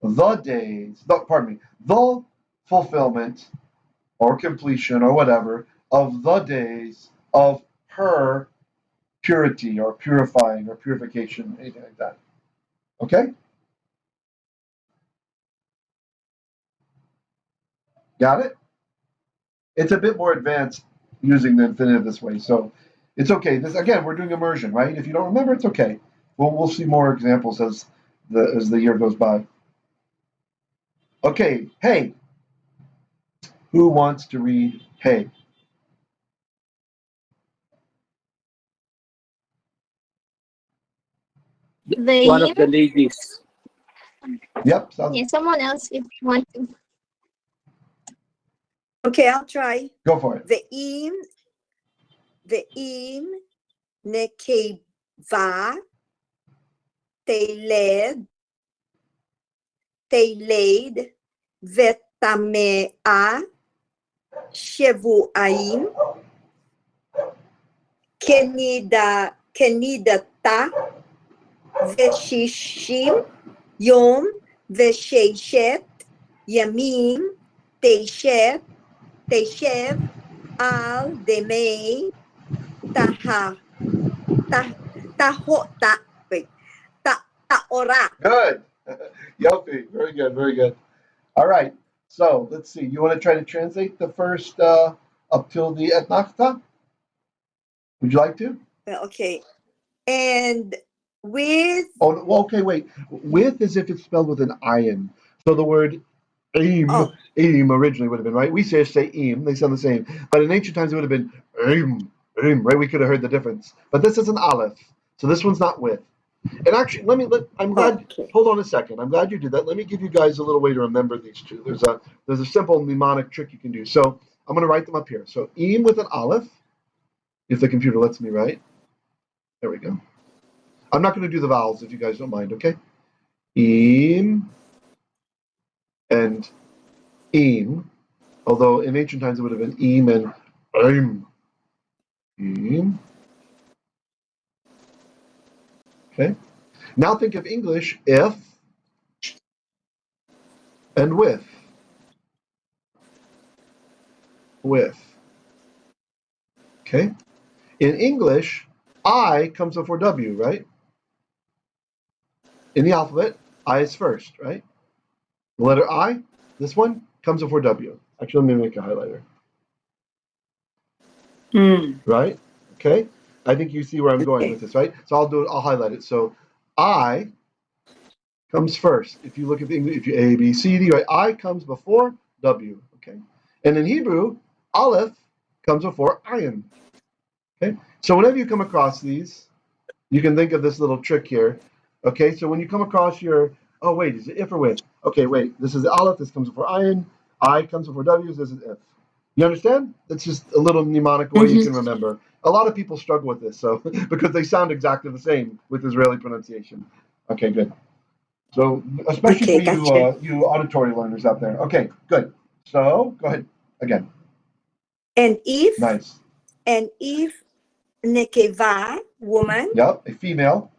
The fulfillment or completion or whatever of the days of her purity or purifying or purification, anything like that. Okay? Got it? It's a bit more advanced using the infinitive this way, so it's okay. This again, we're doing immersion, right? If you don't remember, it's okay. We'll see more examples as the year goes by. Okay, hey. Who wants to read hey? One of the ladies. Yep. Sounds... Yeah, someone else if you want to. Okay, I'll try. Go for it. Ve'im nekeva teiled vetamea shevuaim kenidata veshishim yom vesheshet yamim teishev al demei tahora. Good. Yofi. Very good. Very good. All right. So let's see. You want to try to translate the first up till the etnachta? Would you like to? Okay. And with Oh, well, okay, wait. With as if it's spelled with an ayin. So the word aim, aim originally would have been, right? We say im, they sound the same. But in ancient times it would have been aim, right? We could have heard the difference. But this is an aleph. So this one's not with. And actually, I'm glad, hold on a second. I'm glad you did that. Let me give you guys a little way to remember these two. There's a simple mnemonic trick you can do. So I'm going to write them up here. So im with an aleph, if the computer lets me write. There we go. I'm not going to do the vowels if you guys don't mind, okay? Im and im, although in ancient times it would have been im and im. Im. Okay. Now think of English if and with. With. Okay. In English, I comes before W, right? In the alphabet, I is first, right? The letter I, this one, comes before W. Actually, let me make a highlighter. Right? Okay? I think you see where I'm going with this, right? So I'll highlight it. So I comes first. If you look at the English, if you A, B, C, D, right? I comes before W, okay? And in Hebrew, Aleph comes before ayin. Okay? So whenever you come across these, you can think of this little trick here. Okay, so when you come across your, oh wait, is it if or with? Okay, wait, this is Aleph, this comes before ayin, I comes before W, this is if. You understand? That's just a little mnemonic way you can remember. A lot of people struggle with this, so because they sound exactly the same with Israeli pronunciation. Okay, good. So especially for you, you auditory learners out there. Okay, good. So go ahead again. and if Nice. and if nekeva, woman, Yep, a female.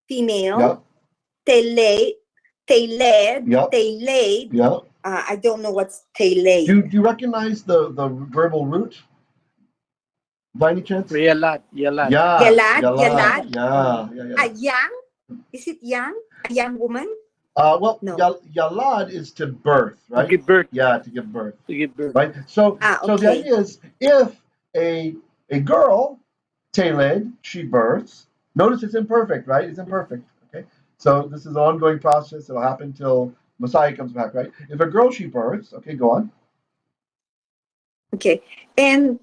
female, Yep. teled, Yep. teled. Yep. I don't know what's teled. Do you recognize the verbal root by any chance? Yalat. Yeah. Yalad. Yeah. A young? Is it young? A young woman? Well, No. yalad is to birth, right? To give birth. Yeah, to give birth. To give birth. Right? So okay. the idea is if a girl, teled, she births, notice it's imperfect, right? It's imperfect. Okay. So this is an ongoing process. It'll happen till Messiah comes back, right? If a girl she births, okay, go on. Okay. And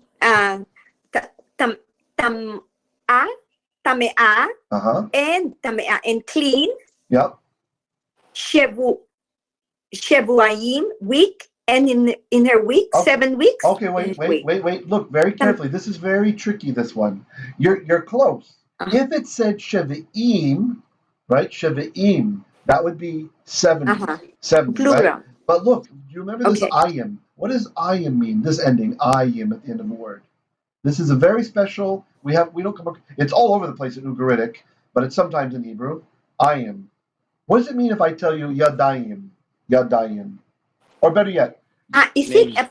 tamea and clean. Yep. Shevuayim, week, and in her week, 7 weeks. Okay, wait. Look very carefully. This is very tricky, this one. You're close. If it said sheve'im, right? Sheve'im, that would be 70. 70, Plural. right? But look, do you remember this Okay. ayim? What does ayim mean? This ending, ayim at the end of a word. This is a very special, we don't come across, it's all over the place in Ugaritic, but it's sometimes in Hebrew. Ayim. What does it mean if I tell you yadayim? Yadayim. Or better yet. Is it a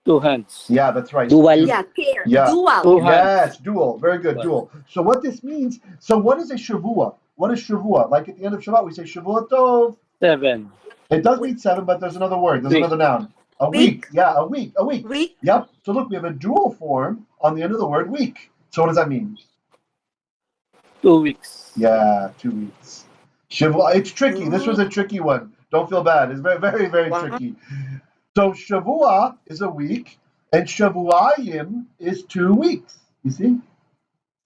2 hands. Yeah, that's right. Dual. pair? Yeah. Dual. 2 hands. Yes, dual. Very good, dual. So what this means, so what is a shavua? What is shavua? Like at the end of Shabbat, we say shavua tov. 7. It does mean 7, but there's another word. There's Week. another noun. A week. Yeah, a week. Week. Yep. So look, we have a dual form on the end of the word week. So what does that mean? 2 weeks. Yeah, 2 weeks. Shavua. It's tricky. This was a tricky one. Don't feel bad. It's very, very, very tricky. So Shavua is a week, and Shavuayim is 2 weeks. You see?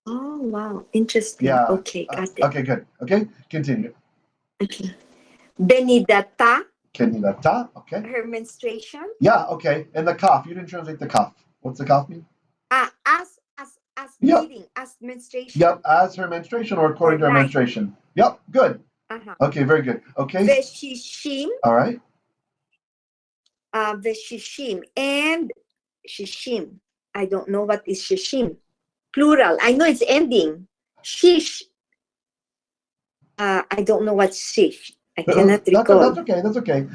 Oh, wow. Interesting. Yeah. Okay, got it. Okay, good. Okay, continue. Okay. Benidata, Kenidata. Okay. her menstruation. Yeah. Okay. And the kaf. You didn't translate the kaf. What's the kaf mean? As Yep. bleeding, as menstruation. Yep. As her menstruation or according to her menstruation. Yep. Good. Okay. Very good. Okay. Veshishim. All right. Veshishim and shishim. I don't know what is shishim. Plural. I know it's ending. Shish. I don't know what's shish. I cannot recall. That's okay. That's okay.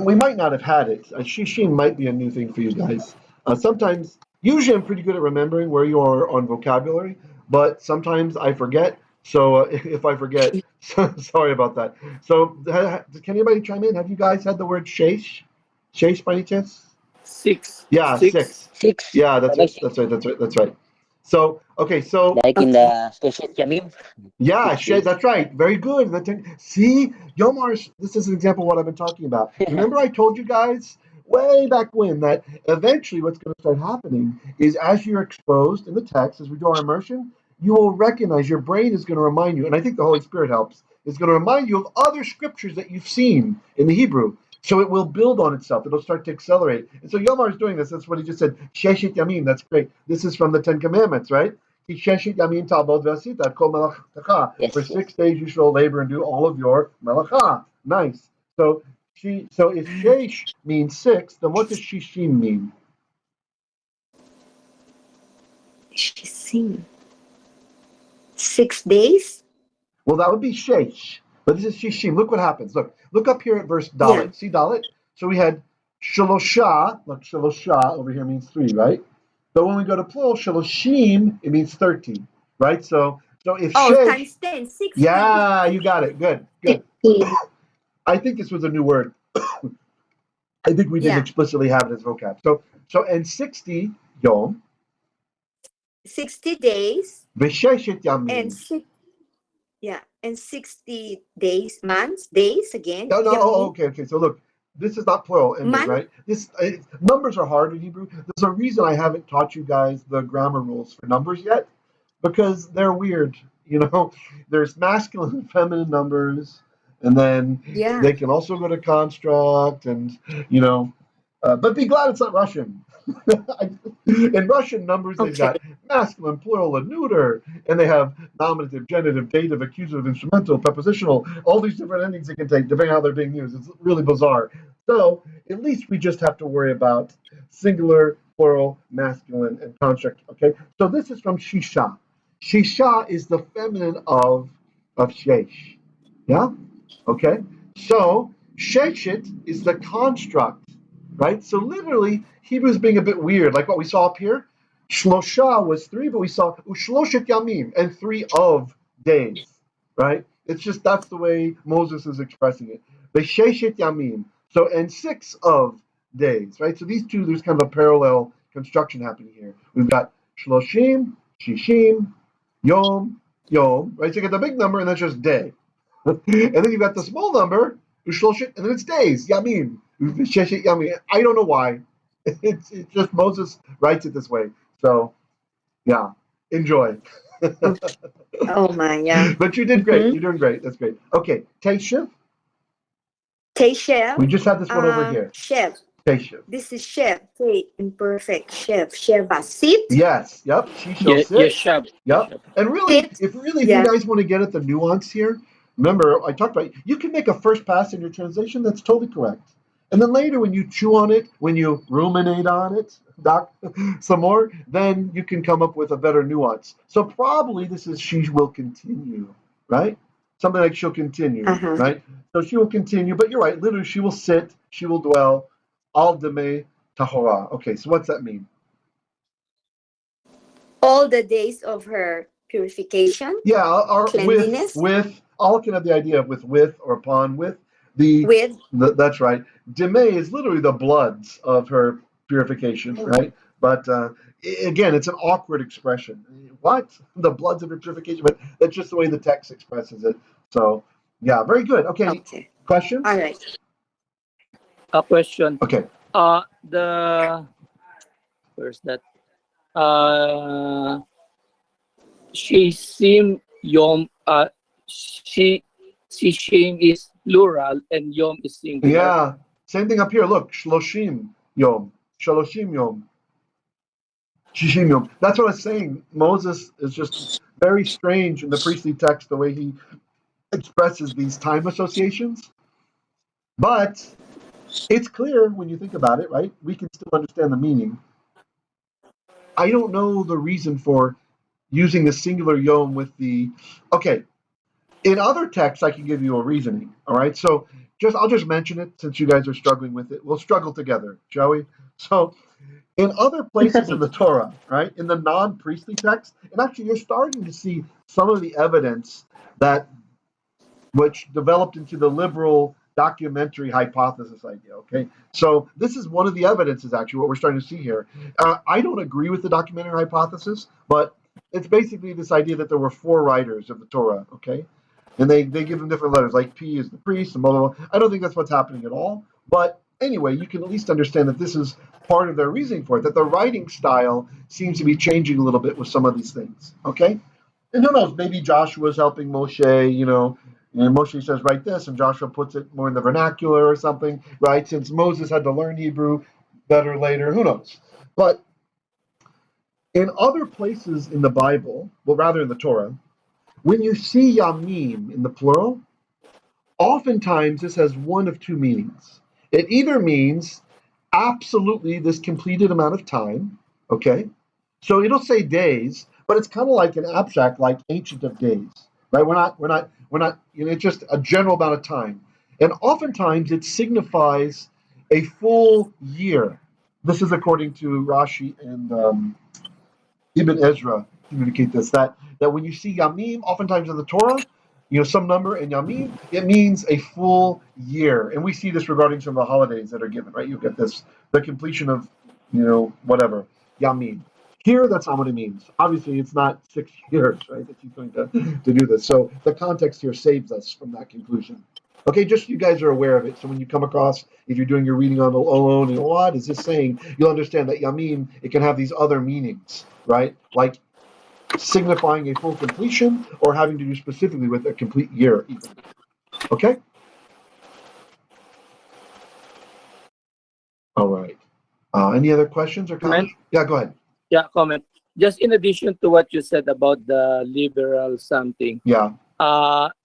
We might not have had it. Shishim might be a new thing for you guys. Sometimes, usually I'm pretty good at remembering where you are on vocabulary, but sometimes I forget. So if I forget, sorry about that. So can anybody chime in? Have you guys had the word shesh? Sheish by any chance? 6. Yeah, 6. 6. Yeah, that's right. Like That's right. That's right. That's right. So okay, so in the Sheshet Yamim. yeah, 6 days. that's right. Very good. See, Yomar, this is an example of what I've been talking about. Remember I told you guys way back when that eventually what's going to start happening is as you're exposed in the text, as we do our immersion, you will recognize, your brain is going to remind you, and I think the Holy Spirit helps, is going to remind you of other scriptures that you've seen in the Hebrew. So it will build on itself. It'll start to accelerate. And so Yomar is doing this. That's what he just said. Sheshit Yamim. That's great. This is from the Ten Commandments, right? For 6 Yes. days you shall labor and do all of your melacha. Nice. So if shesh means 6, then what does shishim mean? Shishim. 6 days? Well, that would be shesh. But this is shishim. Look what happens. Look up here at verse Dalet. Yeah. See Dalet? So we had shalosha. Look, shalosha over here means 3, right? But when we go to plural, shaloshim, it means 13, right? So if shesh, times 10, 60. yeah, you got it. Good. I think this was a new word. I think we didn't explicitly have it as vocab. So and 60 yom, 60 days. v'sheshet yamim. And 60 days, months, days again. No, okay. So look, this is not plural ending, right? Numbers are hard in Hebrew. There's a reason I haven't taught you guys the grammar rules for numbers yet, because they're weird. There's masculine and feminine numbers, and then they can also go to construct, and but be glad it's not Russian. In Russian numbers, they've got masculine, plural, and neuter, and they have nominative, genitive, dative, accusative, instrumental, prepositional, all these different endings it can take depending on how they're being used. It's really bizarre. So at least we just have to worry about singular, plural, masculine, and construct. Okay, so this is from Shisha. Shisha is the feminine of Shesh. Yeah? Okay? So Sheshet is the construct, right? So literally, Hebrew's being a bit weird, like what we saw up here. Shlosha was 3, but we saw Ushloshet Yamim, and 3 of days, right? It's just that's the way Moses is expressing it. V'sheshet Yamim, so and 6 of days, right? So these two, there's kind of a parallel construction happening here. We've got Shloshim, Shishim, Yom, right? So you get the big number, and that's just day. And then you've got the small number, Ushloshit, and then it's days, Yamim. I don't know why. It's just Moses writes it this way. So, yeah, enjoy. Oh my, yeah. But you did great. You're doing great. That's great. Okay, Teishev. Teishev. We just had this one over here. Shev. Teishev. This is Shev. Imperfect. Shev. Sheva. Sit. Yes. Yep. She shall sit. Yeshav. Yep. And really, if you guys want to get at the nuance here, remember I talked about you can make a first pass in your translation that's totally correct. And then later, when you chew on it, when you ruminate on it, some more, then you can come up with a better nuance. So probably this is she will continue, right? Something like she'll continue, right? So she will continue, but you're right. Literally, she will sit, she will dwell, al bnei Tahor. Okay, so what's that mean? All the days of her purification. Yeah, or cleanliness. with all can have the idea of with or upon with. That's right. Bnei is literally the bloods of her purification, right? But again, it's an awkward expression. What? The bloods of her purification? But that's just the way the text expresses it. So, yeah, very good. Okay. Questions? All right. A question. Okay. Where's that? Shishim Yom. Shishim is plural and Yom is singular. Yeah. Same thing up here. Look, Shloshim Yom. Shaloshim Yom. Shishim Yom. That's what I was saying. Moses is just very strange in the priestly text, the way he expresses these time associations. But it's clear when you think about it, right? We can still understand the meaning. I don't know the reason for using the singular Yom with the... Okay. In other texts, I can give you a reasoning, all right? So I'll just mention it since you guys are struggling with it. We'll struggle together, shall we? So in other places in the Torah, right, in the non-priestly text, and actually you're starting to see some of the evidence that which developed into the liberal documentary hypothesis idea. Okay, so this is one of the evidences, actually, what we're starting to see here. I don't agree with the documentary hypothesis, but it's basically this idea that there were 4 writers of the Torah. Okay, and they give them different letters, like P is the priest, and blah blah blah. I don't think that's what's happening at all, but anyway, you can at least understand that this is part of their reasoning for it, that the writing style seems to be changing a little bit with some of these things. Okay, and who knows, maybe Joshua's helping Moshe, and Moshe says, write this, and Joshua puts it more in the vernacular or something, right? Since Moses had to learn Hebrew better later, who knows? But in other places in the Bible, well, rather in the Torah, when you see yamim in the plural, oftentimes this has one of 2 meanings. It either means absolutely this completed amount of time, okay? So it'll say days, but it's kind of like an abstract, like ancient of days, right? We're not, it's just a general amount of time. And oftentimes it signifies a full year. This is according to Rashi and Ibn Ezra communicate this, that when you see yamim, oftentimes in the Torah, some number in yamim, it means a full year. And we see this regarding some of the holidays that are given, right? You get this, the completion of, whatever, yamim. Here, that's not what it means. Obviously, it's not 6 years, right, that he's going to do this. So the context here saves us from that conclusion. Okay, just so you guys are aware of it. So when you come across, if you're doing your reading on alone, what is this saying? You'll understand that yamim, it can have these other meanings, right? Like signifying a full completion or having to do specifically with a complete year even. Okay? All right. Any other questions or comments? Yeah, go ahead. Yeah, comment. Just in addition to what you said about the liberal something. Yeah.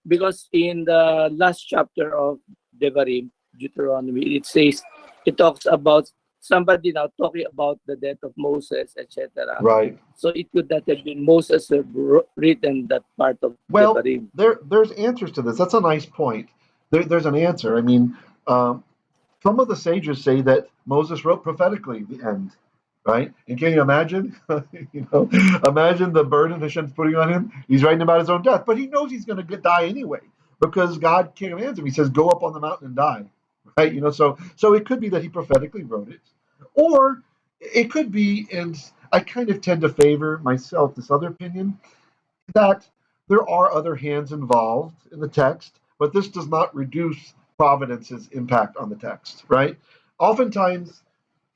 Because in the last chapter of Devarim, Deuteronomy, it talks about somebody now talking about the death of Moses, etc. Right. So it could not have been Moses who written that part of Devarim. There's answers to this. That's a nice point. There's an answer. I mean, some of the sages say that Moses wrote prophetically the end, right? And can you imagine? Imagine the burden Hashem's putting on him. He's writing about his own death, but he knows he's going to die anyway because God commands him. He says, "Go up on the mountain and die." Right? So it could be that he prophetically wrote it, or it could be, and I kind of tend to favor myself this other opinion, that there are other hands involved in the text, but this does not reduce providence's impact on the text, right? Oftentimes,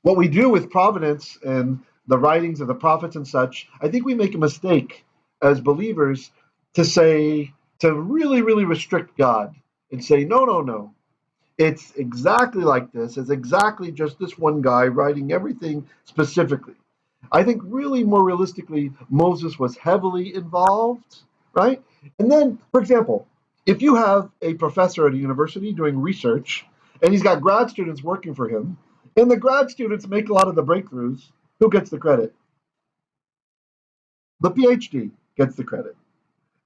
what we do with providence and the writings of the prophets and such, I think we make a mistake as believers to really, really restrict God and say, no. It's exactly like this. It's exactly just this one guy writing everything specifically. I think really more realistically, Moses was heavily involved, right? And then, for example, if you have a professor at a university doing research and he's got grad students working for him, and the grad students make a lot of the breakthroughs, who gets the credit? The PhD gets the credit.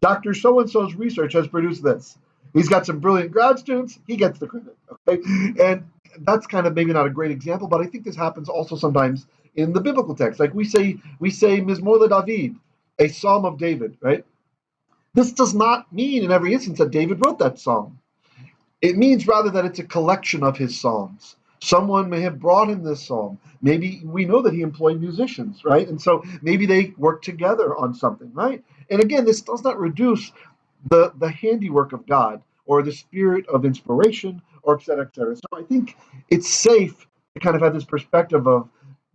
Dr. So-and-so's research has produced this. He's got some brilliant grad students, he gets the credit. Okay? And that's kind of maybe not a great example, but I think this happens also sometimes in the biblical text. Like we say Mizmor David, a psalm of David, right? This does not mean in every instance that David wrote that psalm. It means rather that it's a collection of his psalms. Someone may have brought him this psalm. Maybe we know that he employed musicians, right? And so maybe they worked together on something, right? And again, this does not reduce the handiwork of God or the spirit of inspiration or et cetera, et cetera. So I think it's safe to kind of have this perspective of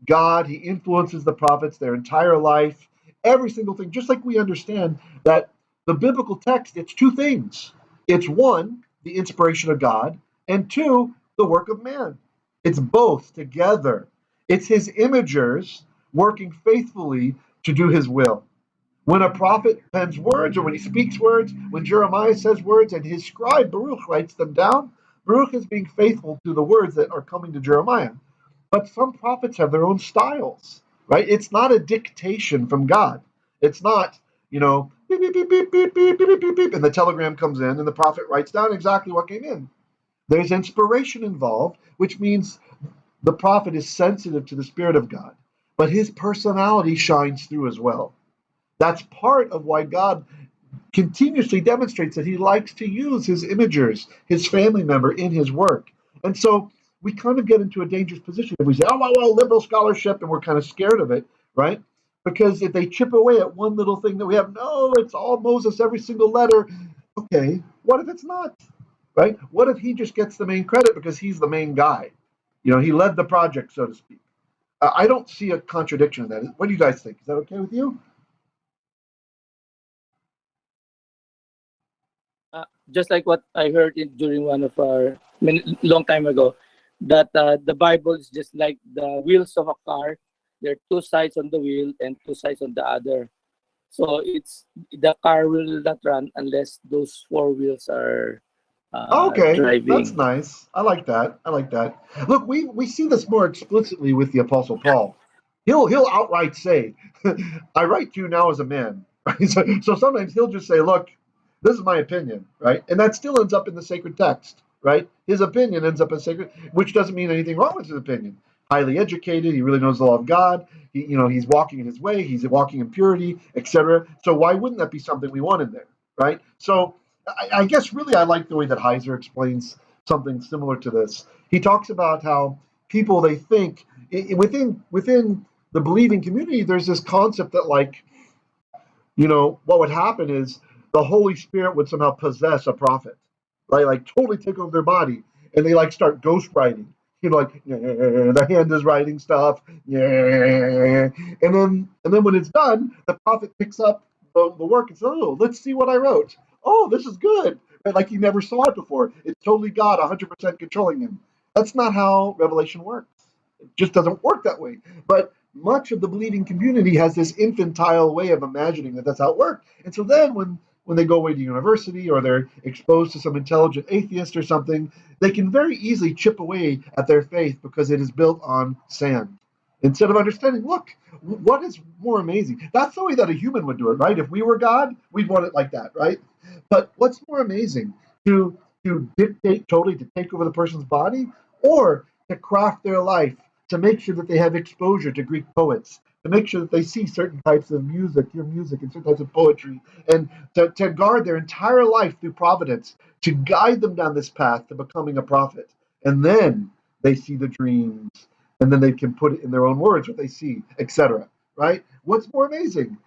God. He influences the prophets their entire life, every single thing, just like we understand that the biblical text, it's 2 things. It's 1, the inspiration of God, and 2, the work of man. It's both together. It's his imagers working faithfully to do his will. When a prophet pens words or when he speaks words, when Jeremiah says words and his scribe Baruch writes them down, Baruch is being faithful to the words that are coming to Jeremiah. But some prophets have their own styles, right? It's not a dictation from God. It's not, beep, beep, beep, beep, beep, beep, beep, beep, beep, and the telegram comes in and the prophet writes down exactly what came in. There's inspiration involved, which means the prophet is sensitive to the Spirit of God, but his personality shines through as well. That's part of why God continuously demonstrates that he likes to use his imagers, his family member, in his work. And so we kind of get into a dangerous position if we say, oh, well, liberal scholarship, and we're kind of scared of it, right? Because if they chip away at one little thing that we have, no, it's all Moses, every single letter. Okay, what if it's not, right? What if he just gets the main credit because he's the main guy? He led the project, so to speak. I don't see a contradiction in that. What do you guys think? Is that okay with you? Just like what I heard during one of our long time ago, that the Bible is just like the wheels of a car. There are two sides on the wheel and two sides on the other. So the car will not run unless those four wheels are Okay, driving. that's nice. I like that. Look, we see this more explicitly with the Apostle Paul. He'll outright say, "I write to you now as a man." Right? So sometimes he'll just say, "Look, this is my opinion," right? And that still ends up in the sacred text, right? His opinion ends up in sacred, which doesn't mean anything wrong with his opinion. Highly educated, he really knows the law of God. He's walking in his way. He's walking in purity, etc. So why wouldn't that be something we want in there, right? So I guess really I like the way that Heiser explains something similar to this. He talks about how people, they think within the believing community, there's this concept that, like, what would happen is the Holy Spirit would somehow possess a prophet, right? Like totally take over their body, and they like start ghost writing. Like the hand is writing stuff, and then when it's done, the prophet picks up the work and says, "Oh, let's see what I wrote. Oh, this is good." Right? Like he never saw it before. It's totally God, 100% controlling him. That's not how Revelation works. It just doesn't work that way. But much of the believing community has this infantile way of imagining that that's how it works. And so then when they go away to university or they're exposed to some intelligent atheist or something, they can very easily chip away at their faith because it is built on sand. Instead of understanding, look, what is more amazing? That's the way that a human would do it, right? If we were God, we'd want it like that, right? But what's more amazing? To dictate totally, to take over the person's body, or to craft their life, to make sure that they have exposure to Greek poets, to make sure that they see certain types of music, and certain types of poetry, and to guard their entire life through providence, to guide them down this path to becoming a prophet. And then they see the dreams, and then they can put it in their own words what they see, etc. Right? What's more amazing?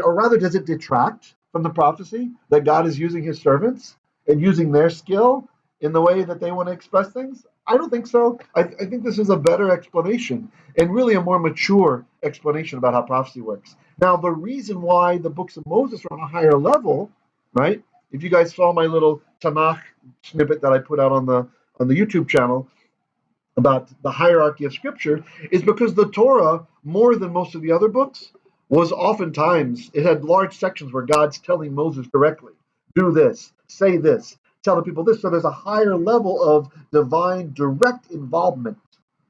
Or rather, does it detract from the prophecy that God is using his servants and using their skill in the way that they want to express things? I don't think so. I think this is a better explanation and really a more mature explanation about how prophecy works. Now, the reason why the books of Moses are on a higher level, right? If you guys saw my little Tanakh snippet that I put out on the YouTube channel about the hierarchy of Scripture, is because the Torah, more than most of the other books, was oftentimes, it had large sections where God's telling Moses directly, do this, say this, tell the people this. So there's a higher level of divine direct involvement,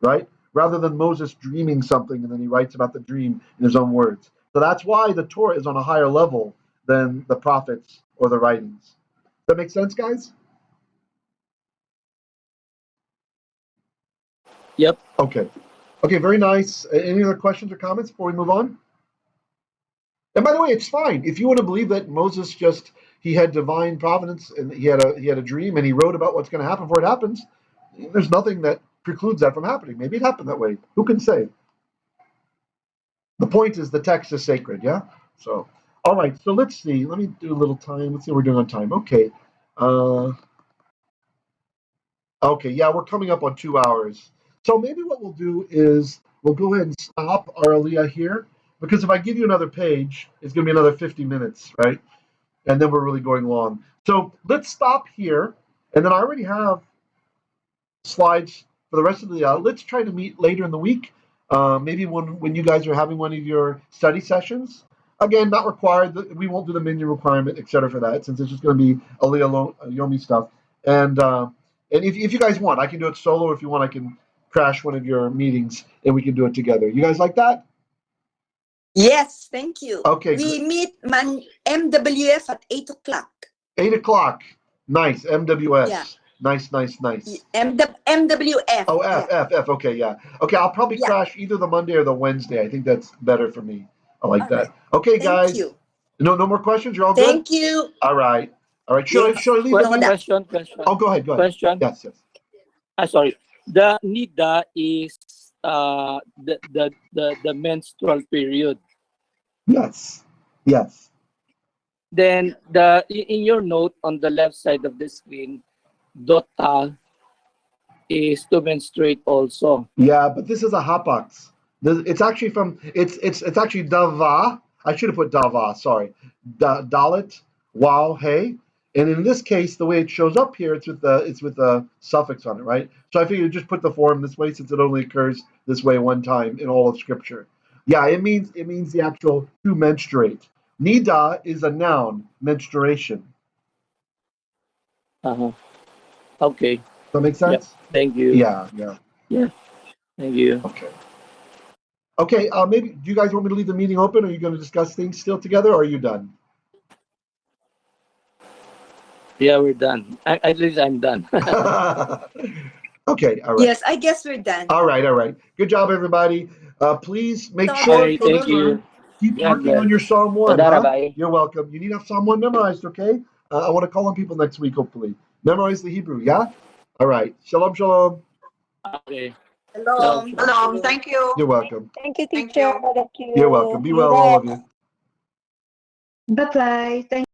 right? Rather than Moses dreaming something and then he writes about the dream in his own words. So that's why the Torah is on a higher level than the prophets or the writings. Does that make sense, guys? Yep. Okay, very nice. Any other questions or comments before we move on? And by the way, it's fine if you want to believe that Moses he had divine providence and he had a dream and he wrote about what's going to happen before it happens. There's nothing that precludes that from happening. Maybe it happened that way. Who can say? The point is the text is sacred, yeah? So, all right. So let's see. Let me do a little time. Let's see what we're doing on time. Okay. Okay, yeah, we're coming up on 2 hours. So maybe what we'll do is we'll go ahead and stop our aliya here, because if I give you another page, it's going to be another 50 minutes, right? And then we're really going long. So let's stop here, and then I already have slides for the rest of the aliya. Let's try to meet later in the week, maybe when you guys are having one of your study sessions. Again, not required. We won't do the menu requirement, etc. for that, since it's just going to be aliya yomi stuff. And if you guys want, I can do it solo. If you want, I can crash one of your meetings and we can do it together. You guys like that? Yes, thank you. Okay. We meet MWF at 8 o'clock. 8 o'clock. Nice. MWS. Yeah. Nice. MWF. Oh, F. Okay, yeah. Okay, I'll probably crash either the Monday or the Wednesday. I think that's better for me. I like that. Okay, guys. Thank you. No more questions. You're all good. Thank you. All right. Should I leave Que- the meeting? question. Oh, go ahead. Question. Yes. Sorry. The nida is the menstrual period. Yes. Then in your note on the left side of the screen, dotah is to menstruate also. Yeah, but this is a hapax. It's actually it's actually dava. I should have put dava. Sorry, dalit, wow, hey. And in this case, the way it shows up here, it's with the suffix on it, right? So I figured just put the form this way since it only occurs this way one time in all of Scripture. Yeah, it means the actual to menstruate. Nida is a noun, menstruation. Okay. Does that make sense? Yep. Thank you. Yeah. Thank you. Okay. Maybe do you guys want me to leave the meeting open? Are you going to discuss things still together, or are you done? Yeah, we're done. At least I'm done. Okay. All right. Yes, I guess we're done. All right. Good job, everybody. Please make All sure, right, thank you. remember, keep God working on bless. your Psalm 1. Toda, Huh? Rabbi. You're welcome. You need to have Psalm 1 memorized, okay? I want to call on people next week, hopefully. Memorize the Hebrew, yeah? All right. Shalom. Okay. Shalom. Shalom. Thank you. You're welcome. Thank you, Thank teacher. you. Thank you. You're welcome. Be You well, all of rock. you. Bye-bye. Thank